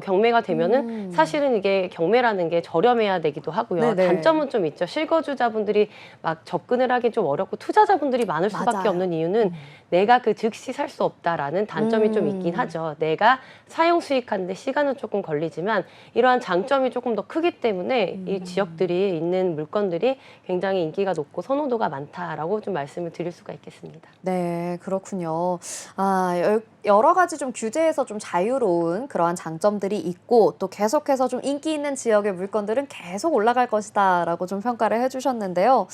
경매가 되면은 사실은 이게 경매라는 게 저렴해야 되기도 하고요. 네네. 단점은 좀 있죠. 실거주자분들이 막 접근을 하기 좀 어렵고 투자자분들이 많을 수밖에 맞아요. 없는 이유는 내가 그 즉시 살 수 없다라는 단점이 좀 있긴 하죠. 내가 사용 수익하는데 시간은 조금 걸리지만 이러한 장점이 조금 더 크기 때문에 이 지역들이 있는 물건들이 굉장히 인기가 높고 선호도가 많다라고 좀 말씀을 드릴 수가 있겠습니다. 네, 그렇군요. 여러 가지 좀 규제에서 좀 자유로운 그러한 장점들이 있고, 또 계속해서 좀 인기 있는 지역의 물건들은 계속 올라갈 것이다라고 좀 평가를 해주셨는데요.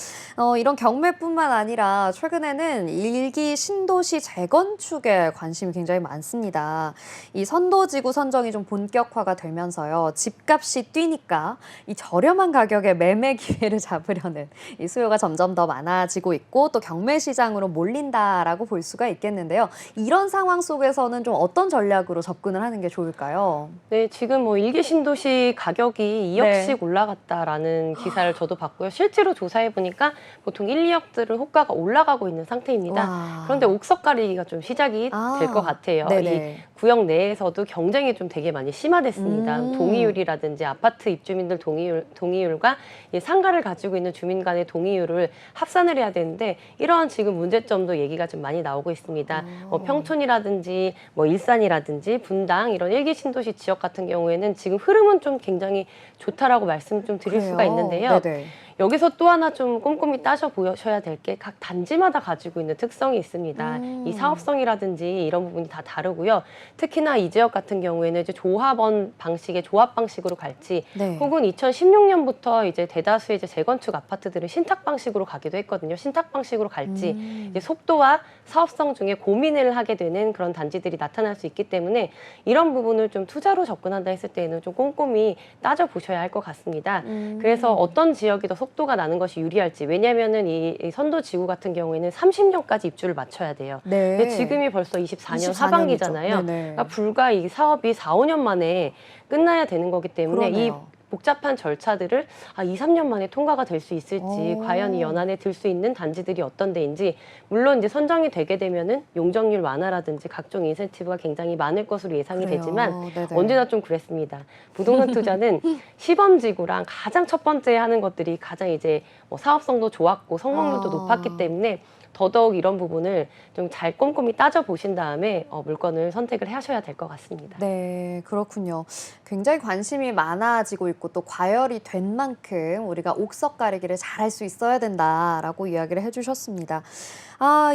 이런 경매뿐만 아니라 최근에는 일기 신도시 재건축에 관심이 굉장히 많습니다. 이 선도지구 선정이 좀 본격화가 되면서요. 집값이 뛰니까 이 저렴한 가격에 매매 기회를 잡으려는 이 수요가 점점 더 많아지고 있고, 또 경매 시장으로 몰린다라고 볼 수가 있겠는데요. 이런 상황 속에서는 좀 어떤 전략으로 접근을 하는 게 좋을까요? 네, 지금 뭐 일기 신도시 가격이 2억씩 올라갔다라는 기사를 저도 봤고요. 실제로 조사해 보니까 보통 1, 2억들은 호가가 올라가고 있는 상태입니다. 와. 그런데 옥석 가리기가 좀 시작이 될 것 같아요. 네네. 이 구역 내에서도 경쟁이 좀 되게 많이 심화됐습니다. 동의율이라든지 아파트 입주민들 동의율과 이 상가를 가지고 있는 주민 간의 동의율을 합산을 해야 되는데, 이러한 지금 문제점도 얘기가 좀 많이 나오고 있습니다. 평촌이라든지 뭐 일산이라든지 분당 이런 일기 신도시 지역 같은 경우에는 지금 흐름은 좀 굉장히 좋다라고 말씀 좀 드릴 수가 그래요? 있는데요. 네네. 여기서 또 하나 좀 꼼꼼히 따져보셔야 될 게 각 단지마다 가지고 있는 특성이 있습니다. 이 사업성이라든지 이런 부분이 다 다르고요. 특히나 이 지역 같은 경우에는 이제 조합원 방식의 조합 방식으로 갈지 네. 혹은 2016년부터 이제 대다수의 이제 재건축 아파트들은 신탁 방식으로 가기도 했거든요. 신탁 방식으로 갈지 이제 속도와 사업성 중에 고민을 하게 되는 그런 단지들이 나타날 수 있기 때문에 이런 부분을 좀 투자로 접근한다 했을 때에는 좀 꼼꼼히 따져보셔야 할 것 같습니다. 그래서 어떤 지역이 더 속도가 나는 것이 유리할지, 왜냐면은 이 선도지구 같은 경우에는 30년까지 입주를 맞춰야 돼요. 네. 근데 지금이 벌써 24년 24년이죠. 하반기잖아요. 네네. 그러니까 불과 이 사업이 4, 5년 만에 끝나야 되는 거기 때문에 이 그러네요. 복잡한 절차들을 2, 3년 만에 통과가 될 수 있을지, 과연 이 연안에 들 수 있는 단지들이 어떤 데인지, 물론 이제 선정이 되게 되면은 용적률 완화라든지 각종 인센티브가 굉장히 많을 것으로 예상이 그래요. 되지만 네네. 언제나 좀 그랬습니다. 부동산 투자는 시범지구랑 가장 첫 번째 하는 것들이 가장 이제 뭐 사업성도 좋았고 성공률도 높았기 때문에 더더욱 이런 부분을 좀 잘 꼼꼼히 따져보신 다음에 물건을 선택을 하셔야 될 것 같습니다. 네, 그렇군요. 굉장히 관심이 많아지고 있고 또 과열이 된 만큼 우리가 옥석 가리기를 잘할 수 있어야 된다라고 이야기를 해주셨습니다.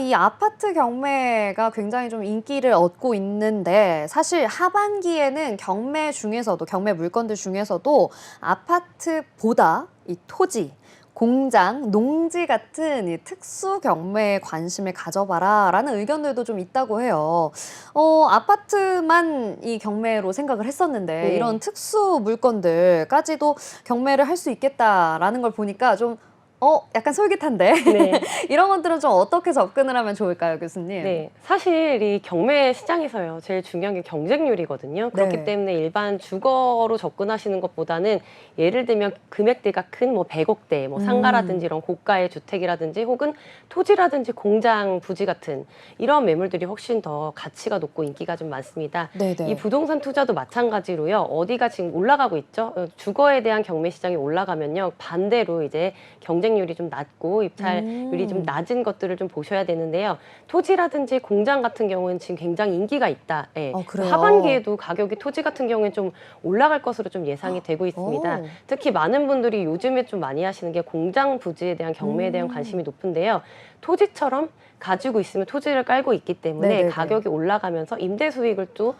이 아파트 경매가 굉장히 좀 인기를 얻고 있는데 사실 하반기에는 경매 중에서도 경매 물건들 중에서도 아파트보다 이 토지, 공장, 농지 같은 이 특수 경매에 관심을 가져봐라라는 의견들도 좀 있다고 해요. 아파트만 이 경매로 생각을 했었는데 네. 이런 특수 물건들까지도 경매를 할 수 있겠다라는 걸 보니까 좀 약간 솔깃한데 네. 이런 것들은 좀 어떻게 접근을 하면 좋을까요, 교수님? 네, 사실 이 경매 시장에서요, 제일 중요한 게 경쟁률이거든요. 그렇기 네. 때문에 일반 주거로 접근하시는 것보다는 예를 들면 금액대가 큰 뭐 100억대, 뭐 상가라든지 이런 고가의 주택이라든지 혹은 토지라든지 공장, 부지 같은 이런 매물들이 훨씬 더 가치가 높고 인기가 좀 많습니다. 네네. 이 부동산 투자도 마찬가지로요, 어디가 지금 올라가고 있죠? 주거에 대한 경매 시장이 올라가면요, 반대로 이제 경쟁률이 좀 낮고 입찰률이 좀 낮은 것들을 좀 보셔야 되는데요. 토지라든지 공장 같은 경우는 지금 굉장히 인기가 있다. 예. 그래요? 하반기에도 가격이 토지 같은 경우는 좀 올라갈 것으로 좀 예상이 되고 있습니다. 오. 특히 많은 분들이 요즘에 좀 많이 하시는 게 공장 부지에 대한 경매에 대한 관심이 높은데요. 토지처럼 가지고 있으면 토지를 깔고 있기 때문에 네네네. 가격이 올라가면서 임대 수익을 또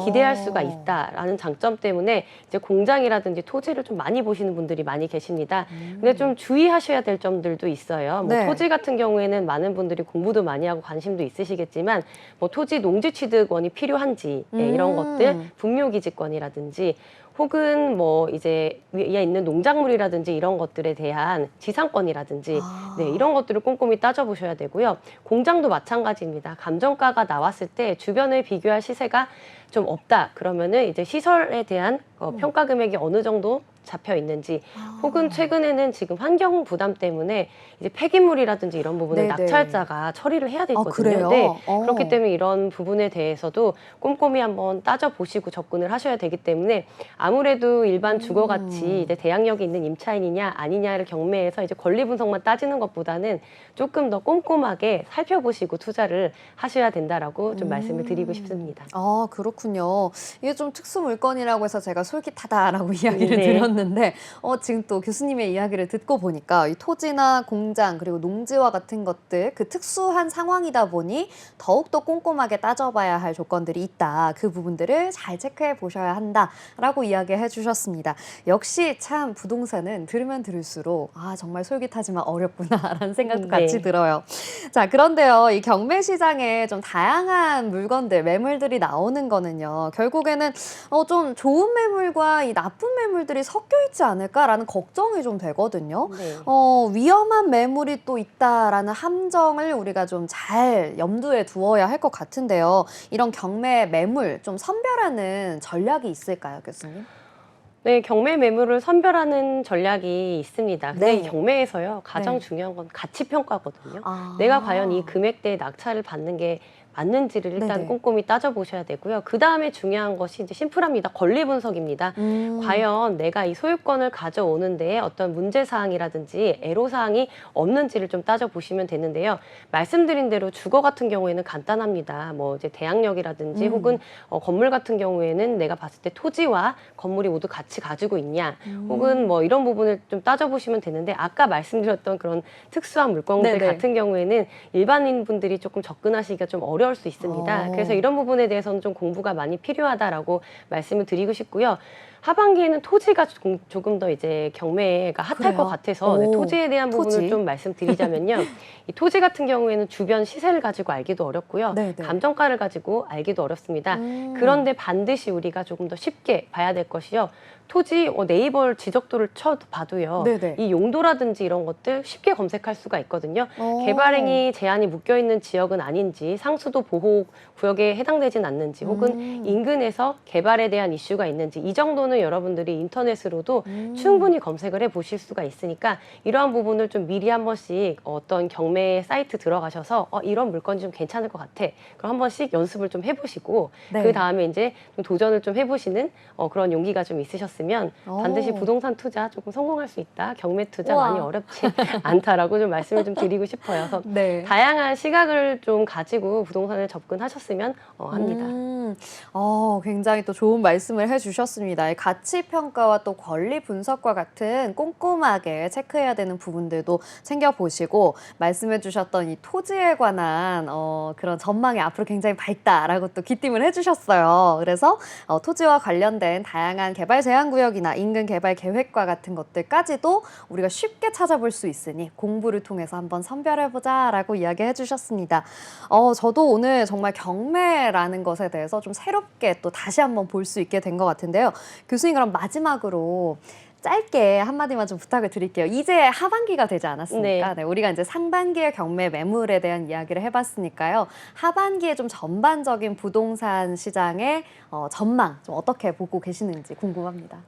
기대할 수가 있다라는 장점 때문에 이제 공장이라든지 토지를 좀 많이 보시는 분들이 많이 계십니다. 근데 좀 주의하셔야 될 점들도 있어요. 뭐 네. 토지 같은 경우에는 많은 분들이 공부도 많이 하고 관심도 있으시겠지만 뭐 토지 농지 취득원이 필요한지 이런 것들, 분묘기지권이라든지 혹은 뭐 이제 위에 있는 농작물이라든지 이런 것들에 대한 지상권이라든지 네, 이런 것들을 꼼꼼히 따져보셔야 되고요. 공장도 마찬가지입니다. 감정가가 나왔을 때 주변을 비교할 시세가 좀 없다. 그러면은 이제 시설에 대한 평가 금액이 어느 정도 잡혀 있는지 혹은 최근에는 지금 환경 부담 때문에 이제 폐기물이라든지 이런 부분을 네네. 낙찰자가 처리를 해야 되거든요. 그래요? 네, 그렇기 때문에 이런 부분에 대해서도 꼼꼼히 한번 따져보시고 접근을 하셔야 되기 때문에 아무래도 일반 주거같이 이제 대항력이 있는 임차인이냐 아니냐를 경매해서 이제 권리 분석만 따지는 것보다는 조금 더 꼼꼼하게 살펴보시고 투자를 하셔야 된다라고 좀 말씀을 드리고 싶습니다. 그렇군요. 이게 좀 특수 물건이라고 해서 제가 솔깃하다라고 이야기를 네. 드렸는데 지금 또 교수님의 이야기를 듣고 보니까 이 토지나 공장 그리고 농지와 같은 것들 그 특수한 상황이다 보니 더욱더 꼼꼼하게 따져봐야 할 조건들이 있다. 그 부분들을 잘 체크해 보셔야 한다라고 이야기해 주셨습니다. 역시 참 부동산은 들으면 들을수록 정말 솔깃하지만 어렵구나라는 생각도 같이 들어요. 자, 그런데요. 이 경매 시장에 좀 다양한 물건들, 매물들이 나오는 거는요. 결국에는 좀 좋은 매물과 이 나쁜 매물들이 섞여 있지 않을까라는 걱정이 좀 되거든요. 네. 위험한 매물이 또 있다라는 함정을 우리가 좀 잘 염두에 두어야 할 것 같은데요. 이런 경매 매물 좀 선별하는 전략이 있을까요, 교수님? 네, 경매 매물을 선별하는 전략이 있습니다. 근데 네. 이 경매에서요, 가장 네. 중요한 건 가치 평가거든요. 아. 내가 과연 이 금액대의 낙찰을 받는 게 맞는지를 일단 네네. 꼼꼼히 따져보셔야 되고요. 그 다음에 중요한 것이 이제 심플합니다. 권리 분석입니다. 과연 내가 이 소유권을 가져오는데 어떤 문제사항이라든지 애로사항이 없는지를 좀 따져보시면 되는데요. 말씀드린 대로 주거 같은 경우에는 간단합니다. 뭐 이제 대항력이라든지 혹은 건물 같은 경우에는 내가 봤을 때 토지와 건물이 모두 같이 가지고 있냐 혹은 뭐 이런 부분을 좀 따져보시면 되는데 아까 말씀드렸던 그런 특수한 물건들 네네. 같은 경우에는 일반인 분들이 조금 접근하시기가 좀 어려울 수 있습니다. 그래서 이런 부분에 대해서는 좀 공부가 많이 필요하다라고 말씀을 드리고 싶고요. 하반기에는 토지가 조금 더 이제 경매가 핫할 그래요? 것 같아서 네, 오, 토지에 대한 부분을 토지. 좀 말씀드리자면요. 이 토지 같은 경우에는 주변 시세를 가지고 알기도 어렵고요. 네네. 감정가를 가지고 알기도 어렵습니다. 그런데 반드시 우리가 조금 더 쉽게 봐야 될 것이요. 토지 네이버 지적도를 쳐봐도요. 네네. 이 용도라든지 이런 것들 쉽게 검색할 수가 있거든요. 오. 개발행위 제한이 묶여있는 지역은 아닌지 상수도 보호 구역에 해당되진 않는지 혹은 인근에서 개발에 대한 이슈가 있는지 이 정도는 여러분들이 인터넷으로도 충분히 검색을 해보실 수가 있으니까 이러한 부분을 좀 미리 한 번씩 어떤 경매 사이트 들어가셔서 이런 물건이 좀 괜찮을 것 같아. 그럼 한 번씩 연습을 좀 해보시고 네. 그 다음에 이제 좀 도전을 좀 해보시는 그런 용기가 좀 있으셨으면 반드시 오. 부동산 투자 조금 성공할 수 있다. 경매 투자 우와. 많이 어렵지 않다라고 좀 말씀을 좀 드리고 싶어요. 그래서 네. 다양한 시각을 좀 가지고 부동산에 접근하셨으면 합니다. 굉장히 또 좋은 말씀을 해주셨습니다. 이 가치 평가와 또 권리 분석과 같은 꼼꼼하게 체크해야 되는 부분들도 챙겨보시고 말씀해주셨던 이 토지에 관한 그런 전망이 앞으로 굉장히 밝다라고 또 귀띔을 해주셨어요. 그래서 토지와 관련된 다양한 개발 제한 구역이나 인근 개발 계획과 같은 것들까지도 우리가 쉽게 찾아볼 수 있으니 공부를 통해서 한번 선별해보자라고 이야기해 주셨습니다. 저도 오늘 정말 경매라는 것에 대해서 좀 새롭게 또 다시 한번 볼 수 있게 된 것 같은데요. 교수님 그럼 마지막으로 짧게 한마디만 좀 부탁을 드릴게요. 이제 하반기가 되지 않았습니까? 네, 우리가 이제 상반기의 경매 매물에 대한 이야기를 해봤으니까요. 하반기에 좀 전반적인 부동산 시장의 전망 좀 어떻게 보고 계시는지 궁금합니다.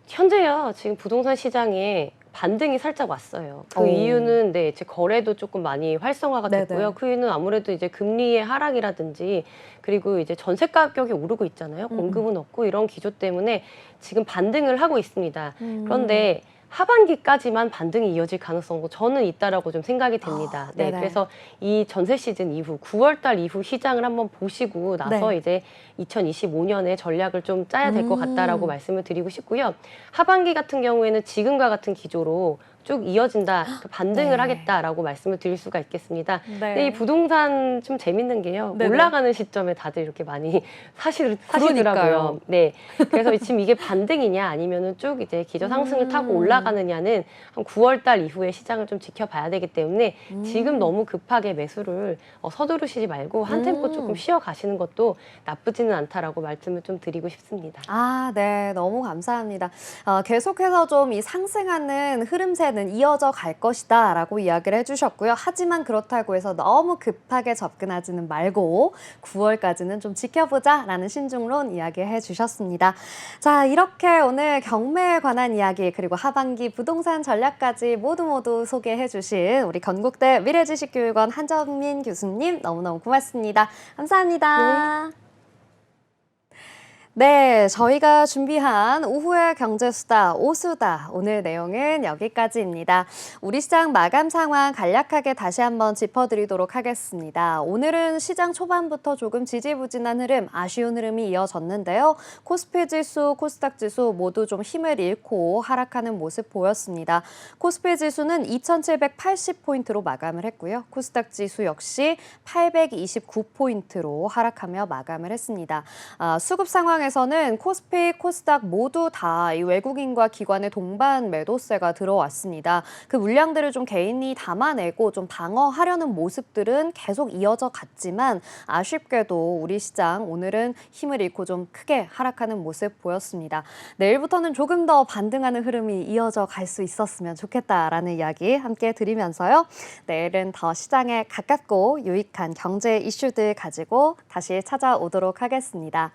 현재요. 지금 부동산 시장에 반등이 살짝 왔어요. 그 오. 이유는 이제 거래도 조금 많이 활성화가 네네. 됐고요. 그 이유는 아무래도 이제 금리의 하락이라든지 그리고 이제 전세 가격이 오르고 있잖아요. 공급은 없고 이런 기조 때문에 지금 반등을 하고 있습니다. 그런데 하반기까지만 반등이 이어질 가능성도 저는 있다라고 좀 생각이 됩니다. 네, 네네. 그래서 이 전세 시즌 이후 9월달 이후 시장을 한번 보시고 나서 네. 이제 2025년에 전략을 좀 짜야 될 것 같다라고 말씀을 드리고 싶고요. 하반기 같은 경우에는 지금과 같은 기조로 쭉 이어진다, 반등을 네. 하겠다라고 말씀을 드릴 수가 있겠습니다. 네. 근데 이 부동산 좀 재밌는 게요. 네네. 올라가는 시점에 다들 이렇게 많이 사시더라고요. 그러니까요. 네. 그래서 지금 이게 반등이냐 아니면은 쭉 이제 기저 상승을 타고 올라가느냐는 한 9월 달 이후에 시장을 좀 지켜봐야 되기 때문에 지금 너무 급하게 매수를 서두르시지 말고 한 템포 조금 쉬어 가시는 것도 나쁘지는 않다라고 말씀을 좀 드리고 싶습니다. 네. 너무 감사합니다. 계속해서 좀 이 상승하는 흐름세는 이어져 갈 것이다 라고 이야기를 해주셨고요. 하지만 그렇다고 해서 너무 급하게 접근하지는 말고 9월까지는 좀 지켜보자 라는 신중론 이야기해 주셨습니다. 자, 이렇게 오늘 경매에 관한 이야기 그리고 하반기 부동산 전략까지 모두 소개해 주신 우리 건국대 미래지식교육원 한정민 교수님 너무너무 고맙습니다. 감사합니다. 네, 저희가 준비한 오후의 경제수다, 오수다. 오늘 내용은 여기까지입니다. 우리 시장 마감 상황 간략하게 다시 한번 짚어드리도록 하겠습니다. 오늘은 시장 초반부터 조금 지지부진한 흐름, 아쉬운 흐름이 이어졌는데요. 코스피 지수, 코스닥 지수 모두 좀 힘을 잃고 하락하는 모습 보였습니다. 코스피 지수는 2,780포인트로 마감을 했고요. 코스닥 지수 역시 829포인트로 하락하며 마감을 했습니다. 수급 상황 에서는 코스피, 코스닥 모두 다 이 외국인과 기관의 동반 매도세가 들어왔습니다. 그 물량들을 좀 개인이 담아내고 좀 방어하려는 모습들은 계속 이어져 갔지만 아쉽게도 우리 시장 오늘은 힘을 잃고 좀 크게 하락하는 모습 보였습니다. 내일부터는 조금 더 반등하는 흐름이 이어져 갈 수 있었으면 좋겠다라는 이야기 함께 드리면서요. 내일은 더 시장에 가깝고 유익한 경제 이슈들 가지고 다시 찾아오도록 하겠습니다.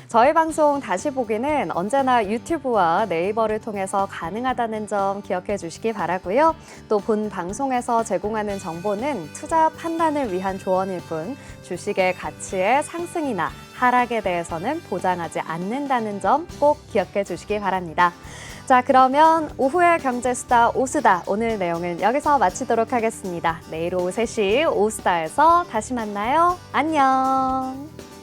저희 방송 다시 보기는 언제나 유튜브와 네이버를 통해서 가능하다는 점 기억해 주시기 바라고요. 또 본 방송에서 제공하는 정보는 투자 판단을 위한 조언일 뿐 주식의 가치의 상승이나 하락에 대해서는 보장하지 않는다는 점 꼭 기억해 주시기 바랍니다. 자, 그러면 오후의 경제수다 오수다 오늘 내용은 여기서 마치도록 하겠습니다. 내일 오후 3시 오수다에서 다시 만나요. 안녕.